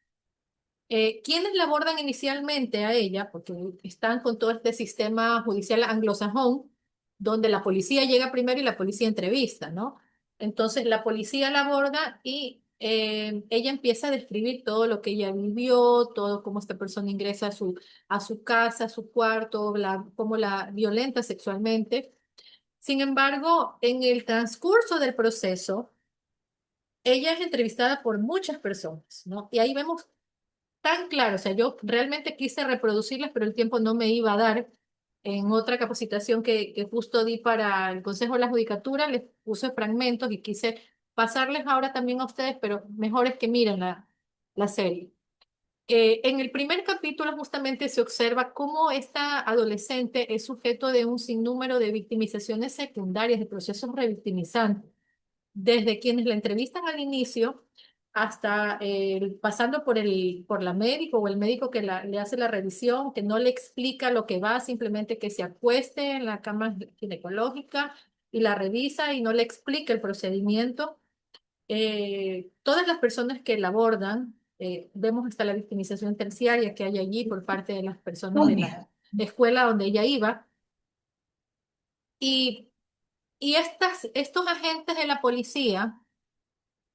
¿Quiénes la abordan inicialmente a ella? Porque están con todo este sistema judicial anglosajón, donde la policía llega primero y la policía entrevista, ¿no? Entonces la policía la aborda y ella empieza a describir todo lo que ella vivió, todo cómo esta persona ingresa a su casa, a su cuarto, cómo la violenta sexualmente. Sin embargo, en el transcurso del proceso, ella es entrevistada por muchas personas, ¿no? Y ahí vemos tan claro, o sea, yo realmente quise reproducirlas, pero el tiempo no me iba a dar. En otra capacitación que justo di para el Consejo de la Judicatura, les puse fragmentos y quise pasarles ahora también a ustedes, pero mejor es que miren la serie. En el primer capítulo justamente se observa cómo esta adolescente es sujeto de un sinnúmero de victimizaciones secundarias, de procesos revictimizantes desde quienes la entrevistan al inicio hasta pasando por la médico o el médico que le hace la revisión, que no le explica lo que va, simplemente que se acueste en la cama ginecológica y la revisa y no le explica el procedimiento. Todas las personas que la abordan, vemos hasta la victimización terciaria que hay allí por parte de las personas de la escuela donde ella iba. Y, y estos agentes de la policía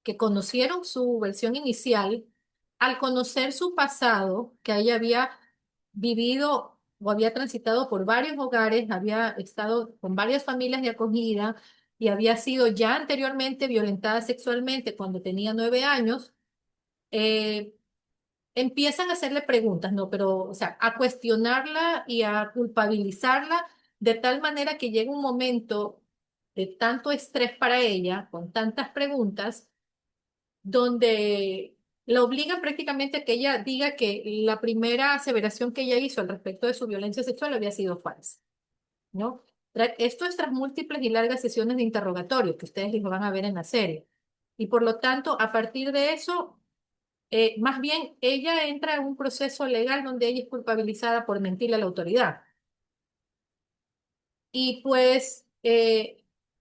que conocieron su versión inicial, al conocer su pasado, que ella había vivido o había transitado por varios hogares, había estado con varias familias de acogida y había sido ya anteriormente violentada sexualmente cuando tenía 9 años, eh, empiezan a hacerle preguntas, ¿no? Pero, o sea, a cuestionarla y a culpabilizarla de tal manera que llega un momento de tanto estrés para ella, con tantas preguntas, donde la obligan prácticamente a que ella diga que la primera aseveración que ella hizo al respecto de su violencia sexual había sido falsa, ¿no? Esto es tras múltiples y largas sesiones de interrogatorio que ustedes lo van a ver en la serie. Y por lo tanto, a partir de eso, más bien ella entra en un proceso legal donde ella es culpabilizada por mentirle a la autoridad. Y pues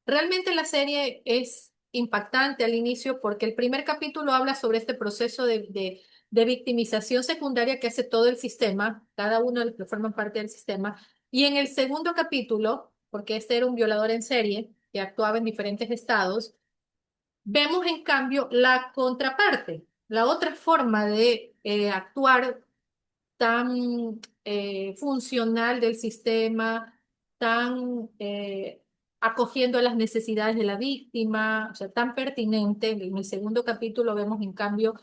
realmente la serie es impactante al inicio porque el primer capítulo habla sobre este proceso de victimización secundaria que hace todo el sistema, cada uno de los que forman parte del sistema. Y en el segundo capítulo, porque este era un violador en serie que actuaba en diferentes estados, vemos en cambio la contraparte, la otra forma de actuar tan funcional del sistema, tan acogiendo a las necesidades de la víctima, o sea, tan pertinente. En el segundo capítulo vemos en cambio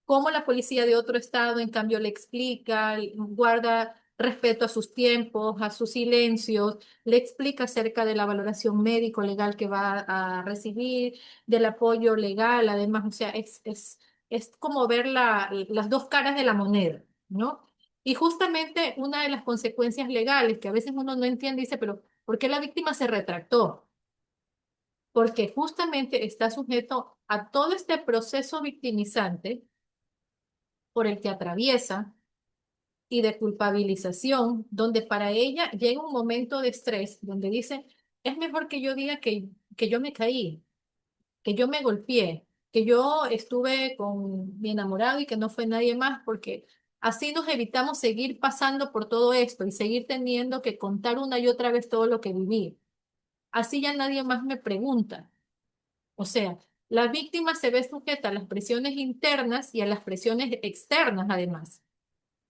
cómo la policía de otro estado en cambio le explica, guarda respeto a sus tiempos, a sus silencios, le explica acerca de la valoración médico-legal que va a recibir, del apoyo legal, además, o sea, es como ver las dos caras de la moneda, ¿no? Y justamente una de las consecuencias legales que a veces uno no entiende, dice, pero ¿por qué la víctima se retractó? Porque justamente está sujeto a todo este proceso victimizante por el que atraviesa y de culpabilización, donde para ella llega un momento de estrés, donde dice, es mejor que yo diga que yo me caí, que yo me golpeé, que yo estuve con mi enamorado y que no fue nadie más, porque así nos evitamos seguir pasando por todo esto y seguir teniendo que contar una y otra vez todo lo que viví. Así ya nadie más me pregunta. O sea, la víctima se ve sujeta a las presiones internas y a las presiones externas, además.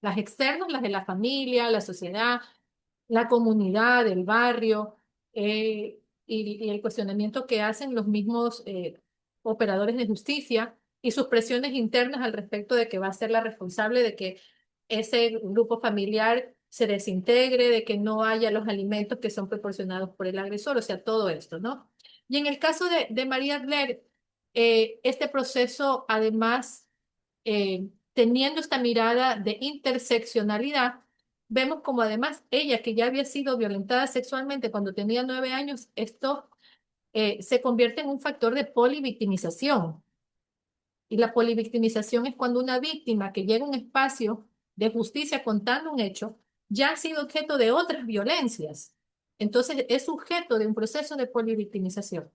Las externas, las de la familia, la sociedad, la comunidad, el barrio, y el cuestionamiento que hacen los mismos operadores de justicia y sus presiones internas al respecto de que va a ser la responsable de que ese grupo familiar se desintegre, de que no haya los alimentos que son proporcionados por el agresor, o sea, todo esto, ¿no? Y en el caso de María Adler, este proceso además teniendo esta mirada de interseccionalidad, vemos como además ella, que ya había sido violentada sexualmente cuando tenía 9 años, esto se convierte en un factor de polivictimización. Y la polivictimización es cuando una víctima que llega a un espacio de justicia contando un hecho, ya ha sido objeto de otras violencias. Entonces es sujeto de un proceso de polivictimización.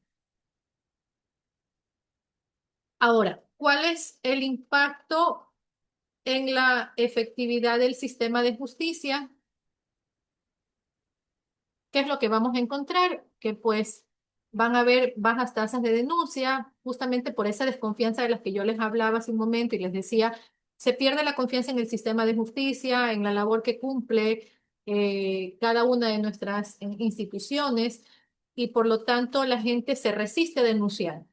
Ahora, ¿cuál es el impacto en la efectividad del sistema de justicia? ¿Qué es lo que vamos a encontrar? Que pues van a haber bajas tasas de denuncia, justamente por esa desconfianza de las que yo les hablaba hace un momento y les decía, se pierde la confianza en el sistema de justicia, en la labor que cumple cada una de nuestras instituciones y por lo tanto la gente se resiste a denunciar.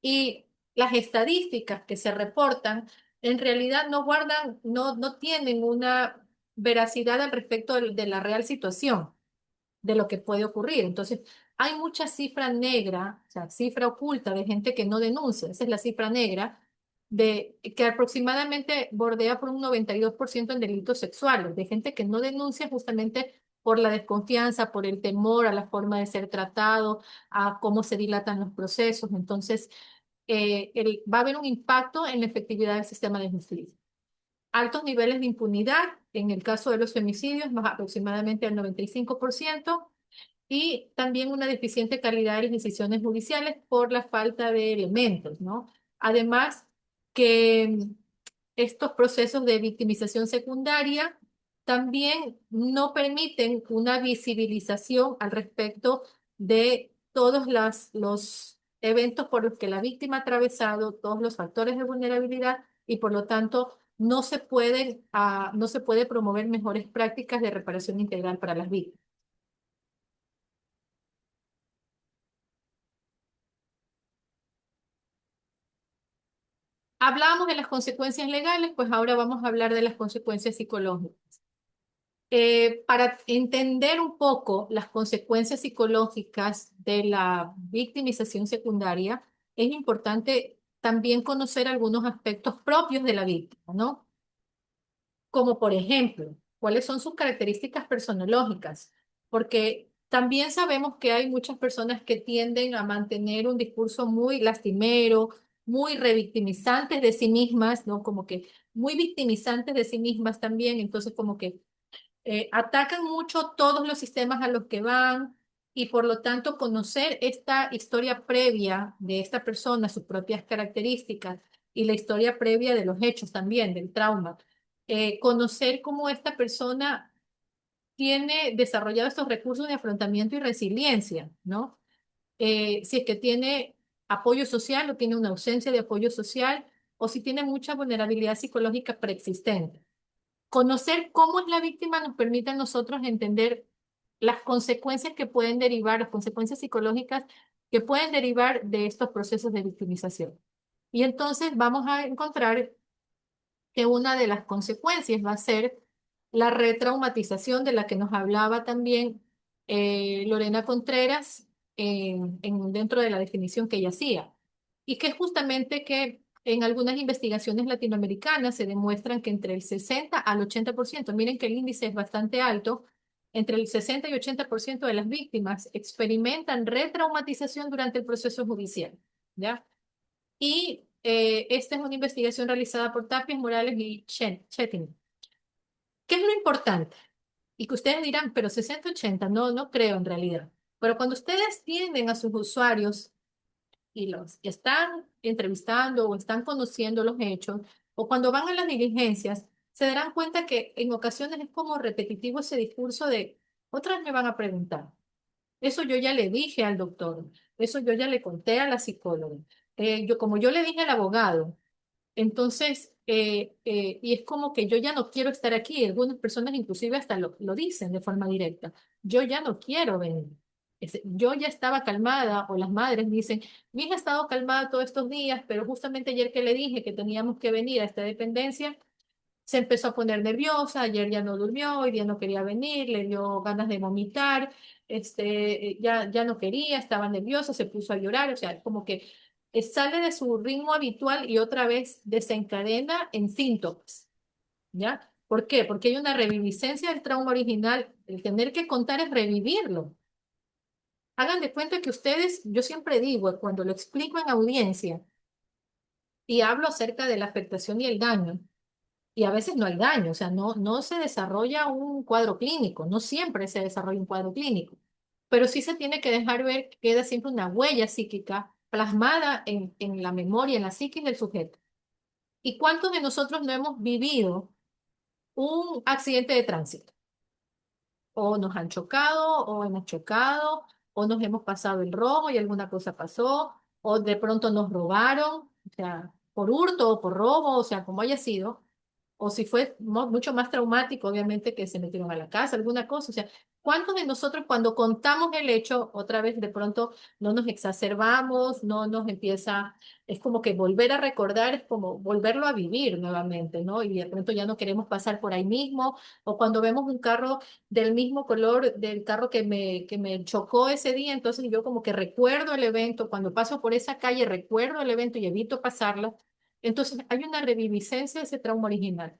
Y las estadísticas que se reportan en realidad no guardan, no tienen una veracidad al respecto de la real situación, de lo que puede ocurrir. Entonces, hay mucha cifra negra, o sea, cifra oculta de gente que no denuncia. Esa es la cifra negra de que aproximadamente bordea por un 92% en delitos sexuales, de gente que no denuncia justamente por la desconfianza, por el temor a la forma de ser tratado, a cómo se dilatan los procesos. Entonces, va a haber un impacto en la efectividad del sistema de justicia. Altos niveles de impunidad, en el caso de los femicidios, más aproximadamente al 95%, y también una deficiente calidad de las decisiones judiciales por la falta de elementos, ¿no? Además, que estos procesos de victimización secundaria también no permiten una visibilización al respecto de todos los eventos por los que la víctima ha atravesado, todos los factores de vulnerabilidad y por lo tanto no se puede promover mejores prácticas de reparación integral para las víctimas. Hablamos de las consecuencias legales, pues ahora vamos a hablar de las consecuencias psicológicas. Para entender un poco las consecuencias psicológicas de la victimización secundaria, es importante también conocer algunos aspectos propios de la víctima, ¿no? Como por ejemplo, cuáles son sus características personológicas, porque también sabemos que hay muchas personas que tienden a mantener un discurso muy lastimero, muy revictimizantes de sí mismas, ¿no? Como que muy victimizantes de sí mismas también, entonces como que atacan mucho todos los sistemas a los que van y por lo tanto conocer esta historia previa de esta persona, sus propias características y la historia previa de los hechos también, del trauma. Conocer cómo esta persona tiene desarrollado estos recursos de afrontamiento y resiliencia, ¿no? Si es que tiene apoyo social o tiene una ausencia de apoyo social o si tiene mucha vulnerabilidad psicológica preexistente. Conocer cómo es la víctima nos permite a nosotros entender las consecuencias que pueden derivar, las consecuencias psicológicas que pueden derivar de estos procesos de victimización. Y entonces vamos a encontrar que una de las consecuencias va a ser la retraumatización de la que nos hablaba también Lorena Contreras dentro de la definición que ella hacía. Y que es justamente que en algunas investigaciones latinoamericanas se demuestran que entre el 60 al 80%, miren que el índice es bastante alto, entre el 60 y 80% de las víctimas experimentan retraumatización durante el proceso judicial, ¿ya? Y esta es una investigación realizada por Tapias, Morales y Chettin. ¿Qué es lo importante? Y que ustedes dirán, pero 60-80, no, no creo en realidad. Pero cuando ustedes tienen a sus usuarios y los están entrevistando o están conociendo los hechos, o cuando van a las diligencias, se darán cuenta que en ocasiones es como repetitivo ese discurso de, otras me van a preguntar. Eso yo ya le dije al doctor, eso yo ya le conté a la psicóloga. Como yo le dije al abogado, entonces, y es como que yo ya no quiero estar aquí. Algunas personas inclusive hasta lo dicen de forma directa. Yo ya no quiero venir. Yo ya estaba calmada, o las madres dicen, mi hija ha estado calmada todos estos días, pero justamente ayer que le dije que teníamos que venir a esta dependencia, se empezó a poner nerviosa, ayer ya no durmió, hoy día no quería venir, le dio ganas de vomitar, ya no quería, estaba nerviosa, se puso a llorar, o sea, como que sale de su ritmo habitual y otra vez desencadena en síntomas, ¿ya? ¿Por qué? Porque hay una reviviscencia del trauma original, el tener que contar es revivirlo. Hagan de cuenta que ustedes, yo siempre digo, cuando lo explico en audiencia y hablo acerca de la afectación y el daño, y a veces no hay daño, o sea, no se desarrolla un cuadro clínico, no siempre se desarrolla un cuadro clínico, pero sí se tiene que dejar ver que queda siempre una huella psíquica plasmada en la memoria, en la psiquis del sujeto. ¿Y cuántos de nosotros no hemos vivido un accidente de tránsito? O nos han chocado, o hemos chocado, o nos hemos pasado el rojo y alguna cosa pasó, o de pronto nos robaron, o sea, por hurto o por robo, o sea, como haya sido o si fue mucho más traumático, obviamente, que se metieron a la casa, alguna cosa. O sea, ¿cuántos de nosotros cuando contamos el hecho, otra vez de pronto no nos exacerbamos, no nos empieza, es como que volver a recordar, es como volverlo a vivir nuevamente, ¿no? Y de pronto ya no queremos pasar por ahí mismo, o cuando vemos un carro del mismo color del carro que me chocó ese día, entonces yo como que recuerdo el evento, cuando paso por esa calle recuerdo el evento y evito pasarlo. Entonces, hay una reviviscencia de ese trauma original.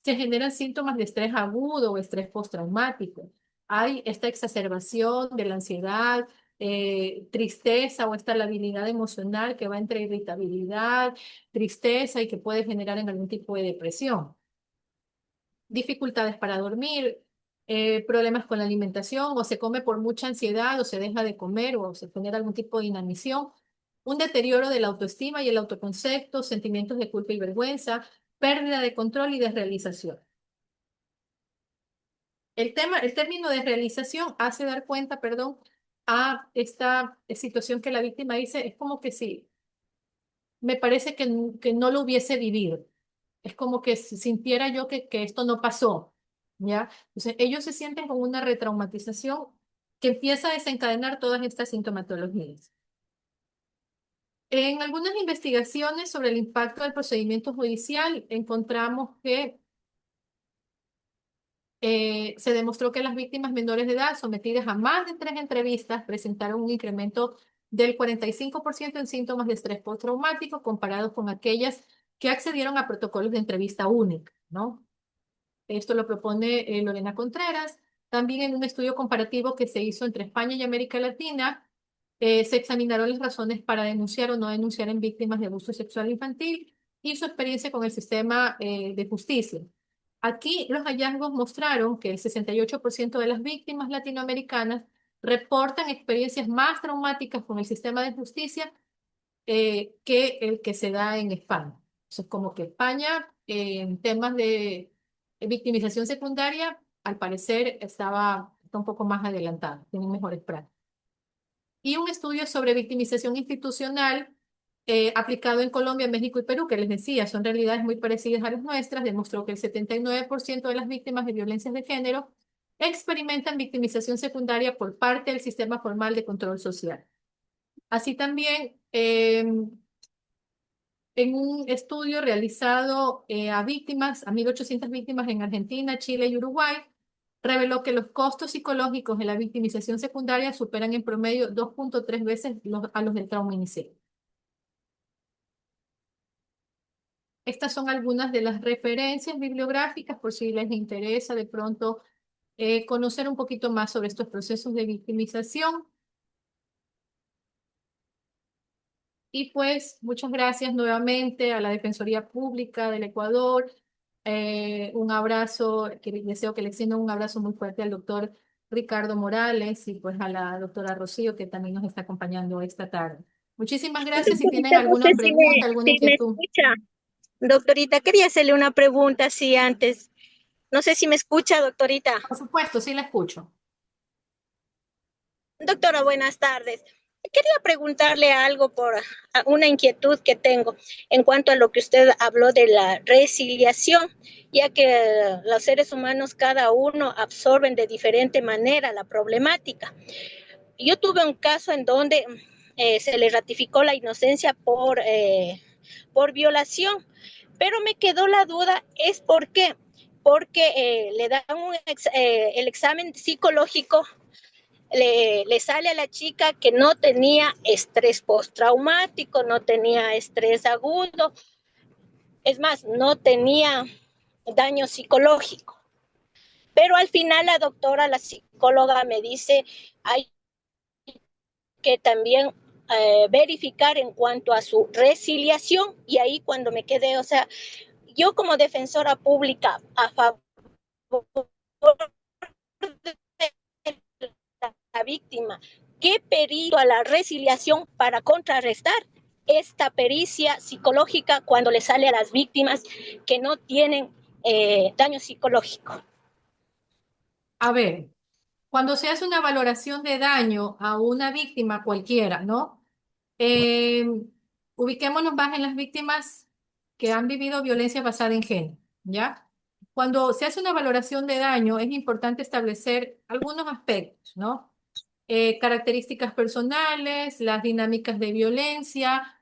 Se generan síntomas de estrés agudo o estrés postraumático. Hay esta exacerbación de la ansiedad, tristeza o esta labilidad emocional que va entre irritabilidad, tristeza y que puede generar en algún tipo de depresión. Dificultades para dormir, problemas con la alimentación, o se come por mucha ansiedad, o se deja de comer, o se genera algún tipo de inanición, un deterioro de la autoestima y el autoconcepto, sentimientos de culpa y vergüenza, pérdida de control y desrealización. El término de realización hace dar cuenta, perdón, a esta situación que la víctima dice, es como que si me parece que no lo hubiese vivido. Es como que si sintiera yo que esto no pasó, ¿ya? Entonces, ellos se sienten con una retraumatización que empieza a desencadenar todas estas sintomatologías. En algunas investigaciones sobre el impacto del procedimiento judicial encontramos que se demostró que las víctimas menores de edad sometidas a más de 3 entrevistas presentaron un incremento del 45% en síntomas de estrés postraumático comparados con aquellas que accedieron a protocolos de entrevista única, ¿no? Esto lo propone Lorena Contreras. También en un estudio comparativo que se hizo entre España y América Latina, se examinaron las razones para denunciar o no denunciar en víctimas de abuso sexual infantil y su experiencia con el sistema de justicia. Aquí los hallazgos mostraron que el 68% de las víctimas latinoamericanas reportan experiencias más traumáticas con el sistema de justicia que el que se da en España. Eso es como que España, en temas de victimización secundaria, al parecer está un poco más adelantada, tiene mejores prácticas. Y un estudio sobre victimización institucional aplicado en Colombia, México y Perú, que les decía, son realidades muy parecidas a las nuestras, demostró que el 79% de las víctimas de violencias de género experimentan victimización secundaria por parte del sistema formal de control social. Así también, en un estudio realizado a 1.800 víctimas en Argentina, Chile y Uruguay, reveló que los costos psicológicos de la victimización secundaria superan en promedio 2.3 veces a los del trauma inicial. Estas son algunas de las referencias bibliográficas por si les interesa de pronto conocer un poquito más sobre estos procesos de victimización. Y pues muchas gracias nuevamente a la Defensoría Pública del Ecuador. Un abrazo, deseo que le extienda un abrazo muy fuerte al doctor Ricardo Morales y pues a la doctora Rocío que también nos está acompañando esta tarde. Muchísimas gracias. Si tienen Doctorita, no alguna sé pregunta, alguna si me inquietud. escucha. Doctorita, quería hacerle una pregunta así antes. No sé si me escucha, doctorita. Por supuesto, sí la escucho. Doctora, buenas tardes. Quería preguntarle algo por una inquietud que tengo en cuanto a lo que usted habló de la resiliación, ya que los seres humanos cada uno absorben de diferente manera la problemática. Yo tuve un caso en donde se le ratificó la inocencia por violación, pero me quedó la duda, ¿es por qué? Porque le dan el examen psicológico, le sale a la chica que no tenía estrés postraumático, no tenía estrés agudo, es más, no tenía daño psicológico. Pero al final la doctora, la psicóloga me dice, hay que también verificar en cuanto a su resiliación, y ahí cuando me quedé, o sea, yo como defensora pública a favor de la víctima, ¿qué perito a la resiliación para contrarrestar esta pericia psicológica cuando le sale a las víctimas que no tienen daño psicológico? A ver, cuando se hace una valoración de daño a una víctima cualquiera, ¿no? Eh, Ubiquémonos más en las víctimas que han vivido violencia basada en género, ¿ya? Cuando se hace una valoración de daño, es importante establecer algunos aspectos, ¿no? Características personales, las dinámicas de violencia,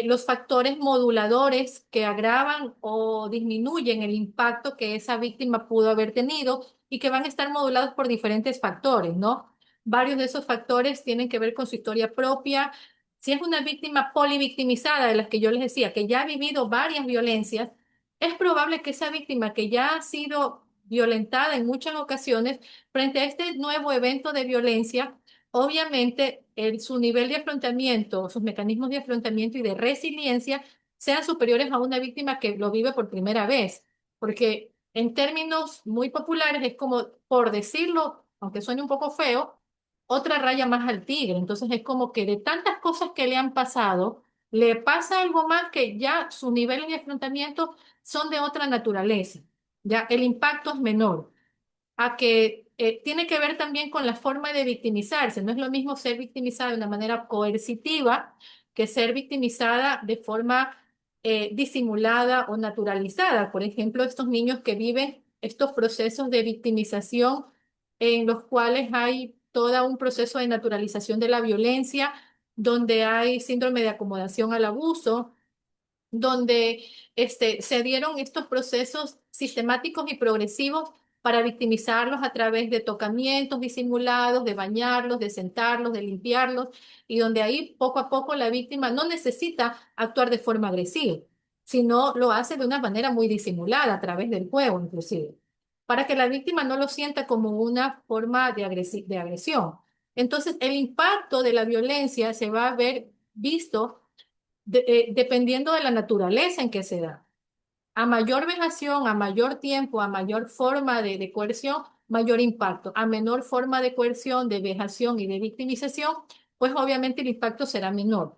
los factores moduladores que agravan o disminuyen el impacto que esa víctima pudo haber tenido y que van a estar modulados por diferentes factores, ¿no? Varios de esos factores tienen que ver con su historia propia. Si es una víctima polivictimizada, de las que yo les decía, que ya ha vivido varias violencias, es probable que esa víctima que ya ha sido violentada en muchas ocasiones, frente a este nuevo evento de violencia, obviamente su nivel de afrontamiento, sus mecanismos de afrontamiento y de resiliencia sean superiores a una víctima que lo vive por primera vez. Porque en términos muy populares es como, por decirlo, aunque suene un poco feo, otra raya más al tigre. Entonces es como que de tantas cosas que le han pasado, le pasa algo más que ya sus niveles de afrontamiento son de otra naturaleza. Ya el impacto es menor a que tiene que ver también con la forma de victimizarse. No es lo mismo ser victimizada de una manera coercitiva que ser victimizada de forma disimulada o naturalizada. Por ejemplo, estos niños que viven estos procesos de victimización en los cuales hay todo un proceso de naturalización de la violencia donde hay síndrome de acomodación al abuso, donde se dieron estos procesos sistemáticos y progresivos para victimizarlos a través de tocamientos disimulados, de bañarlos, de sentarlos, de limpiarlos, y donde ahí poco a poco la víctima no necesita actuar de forma agresiva, sino lo hace de una manera muy disimulada, a través del juego inclusive, para que la víctima no lo sienta como una forma de agresión. Entonces, el impacto de la violencia se va a ver visto dependiendo de la naturaleza en que se da. A mayor vejación, a mayor tiempo, a mayor forma de coerción, mayor impacto. A menor forma de coerción, de vejación y de victimización, pues obviamente el impacto será menor.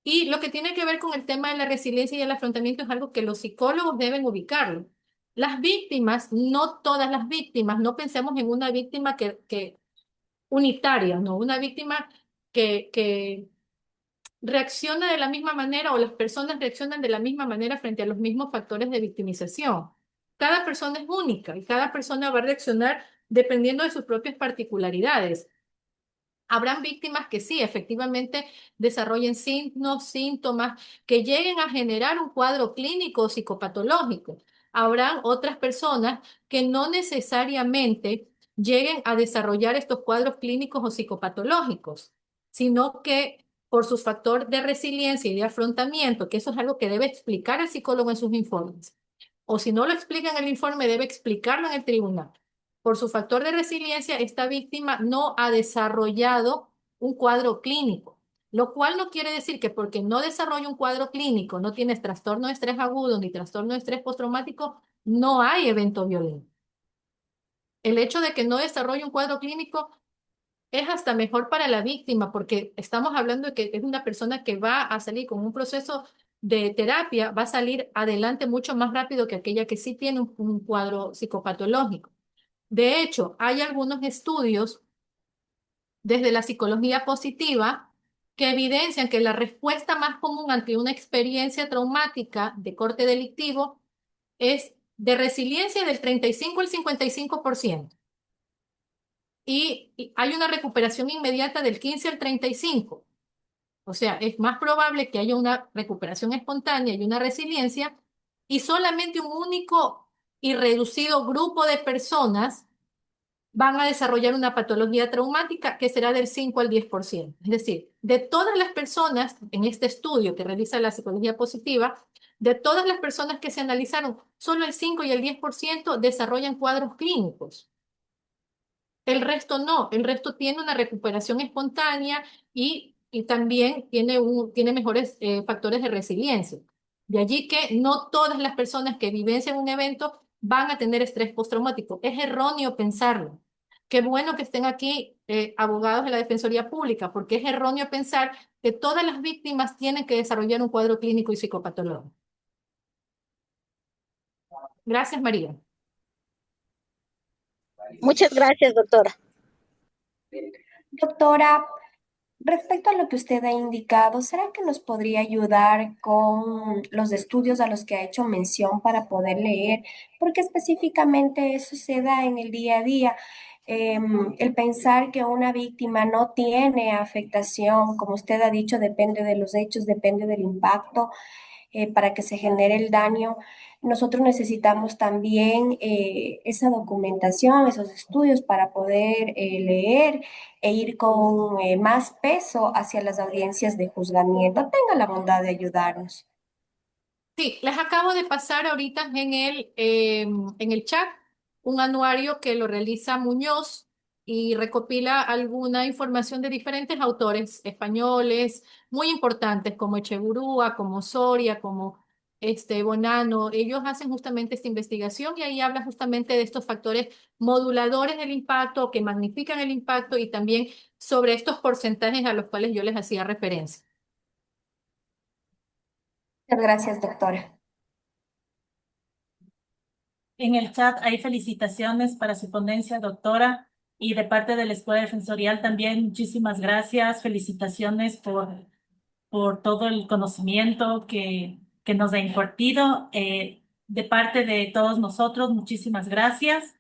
Y lo que tiene que ver con el tema de la resiliencia y el afrontamiento es algo que los psicólogos deben ubicarlo. Las víctimas, no todas las víctimas, no pensemos en una víctima que unitaria, no, una víctima que reacciona de la misma manera o las personas reaccionan de la misma manera frente a los mismos factores de victimización. Cada persona es única y cada persona va a reaccionar dependiendo de sus propias particularidades. Habrán víctimas que sí, efectivamente, desarrollen signos, síntomas que lleguen a generar un cuadro clínico o psicopatológico. Habrán otras personas que no necesariamente lleguen a desarrollar estos cuadros clínicos o psicopatológicos, sino que por su factor de resiliencia y de afrontamiento, que eso es algo que debe explicar el psicólogo en sus informes, o si no lo explica en el informe, debe explicarlo en el tribunal. Por su factor de resiliencia, esta víctima no ha desarrollado un cuadro clínico, lo cual no quiere decir que porque no desarrolla un cuadro clínico, no tienes trastorno de estrés agudo ni trastorno de estrés postraumático, no hay evento violento. El hecho de que no desarrolle un cuadro clínico es hasta mejor para la víctima, porque estamos hablando de que es una persona que va a salir con un proceso de terapia, va a salir adelante mucho más rápido que aquella que sí tiene un cuadro psicopatológico. De hecho, hay algunos estudios desde la psicología positiva que evidencian que la respuesta más común ante una experiencia traumática de corte delictivo es de resiliencia del 35 al 55%. Y hay una recuperación inmediata del 15 al 35%. O sea, es más probable que haya una recuperación espontánea y una resiliencia, y solamente un único y reducido grupo de personas van a desarrollar una patología traumática que será del 5 al 10%. Es decir, de todas las personas en este estudio que realiza la psicología positiva, de todas las personas que se analizaron, solo el 5 y el 10% desarrollan cuadros clínicos. El resto no, el resto tiene una recuperación espontánea y también tiene mejores factores de resiliencia. De allí que no todas las personas que vivencian un evento van a tener estrés postraumático. Es erróneo pensarlo. Qué bueno que estén aquí abogados de la Defensoría Pública, porque es erróneo pensar que todas las víctimas tienen que desarrollar un cuadro clínico y psicopatológico. Gracias, María. Muchas gracias, doctora. Doctora, respecto a lo que usted ha indicado, ¿será que nos podría ayudar con los estudios a los que ha hecho mención para poder leer? Porque específicamente eso se da en el día a día. El pensar que una víctima no tiene afectación, como usted ha dicho, depende de los hechos, depende del impacto para que se genere el daño. Nosotros necesitamos también esa documentación, esos estudios para poder leer e ir con más peso hacia las audiencias de juzgamiento. Tenga la bondad de ayudarnos. Sí, les acabo de pasar ahorita en el chat un anuario que lo realiza Muñoz y recopila alguna información de diferentes autores españoles muy importantes como Echeburúa, como Soria, como Bonanno. Ellos hacen justamente esta investigación y ahí habla justamente de estos factores moduladores del impacto que magnifican el impacto y también sobre estos porcentajes a los cuales yo les hacía referencia. Muchas gracias, doctora. En el chat hay felicitaciones para su ponencia, doctora, y de parte de la Escuela Defensorial también muchísimas gracias, felicitaciones por todo el conocimiento que nos ha impartido. De parte de todos nosotros, muchísimas gracias.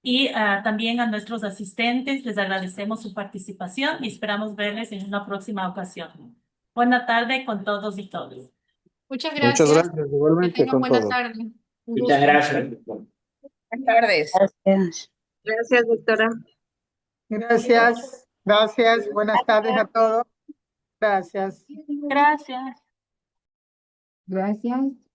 Y también a nuestros asistentes les agradecemos su participación y esperamos verles en una próxima ocasión. Buena tarde con todos y todas. Muchas Muchas gracias. gracias, Que igualmente tengan con buena todo. tarde. Un Muchas gusto. gracias. Buenas tardes. Gracias. Gracias, doctora. Gracias, gracias. Buenas tardes a todos. Gracias. Gracias. Gracias.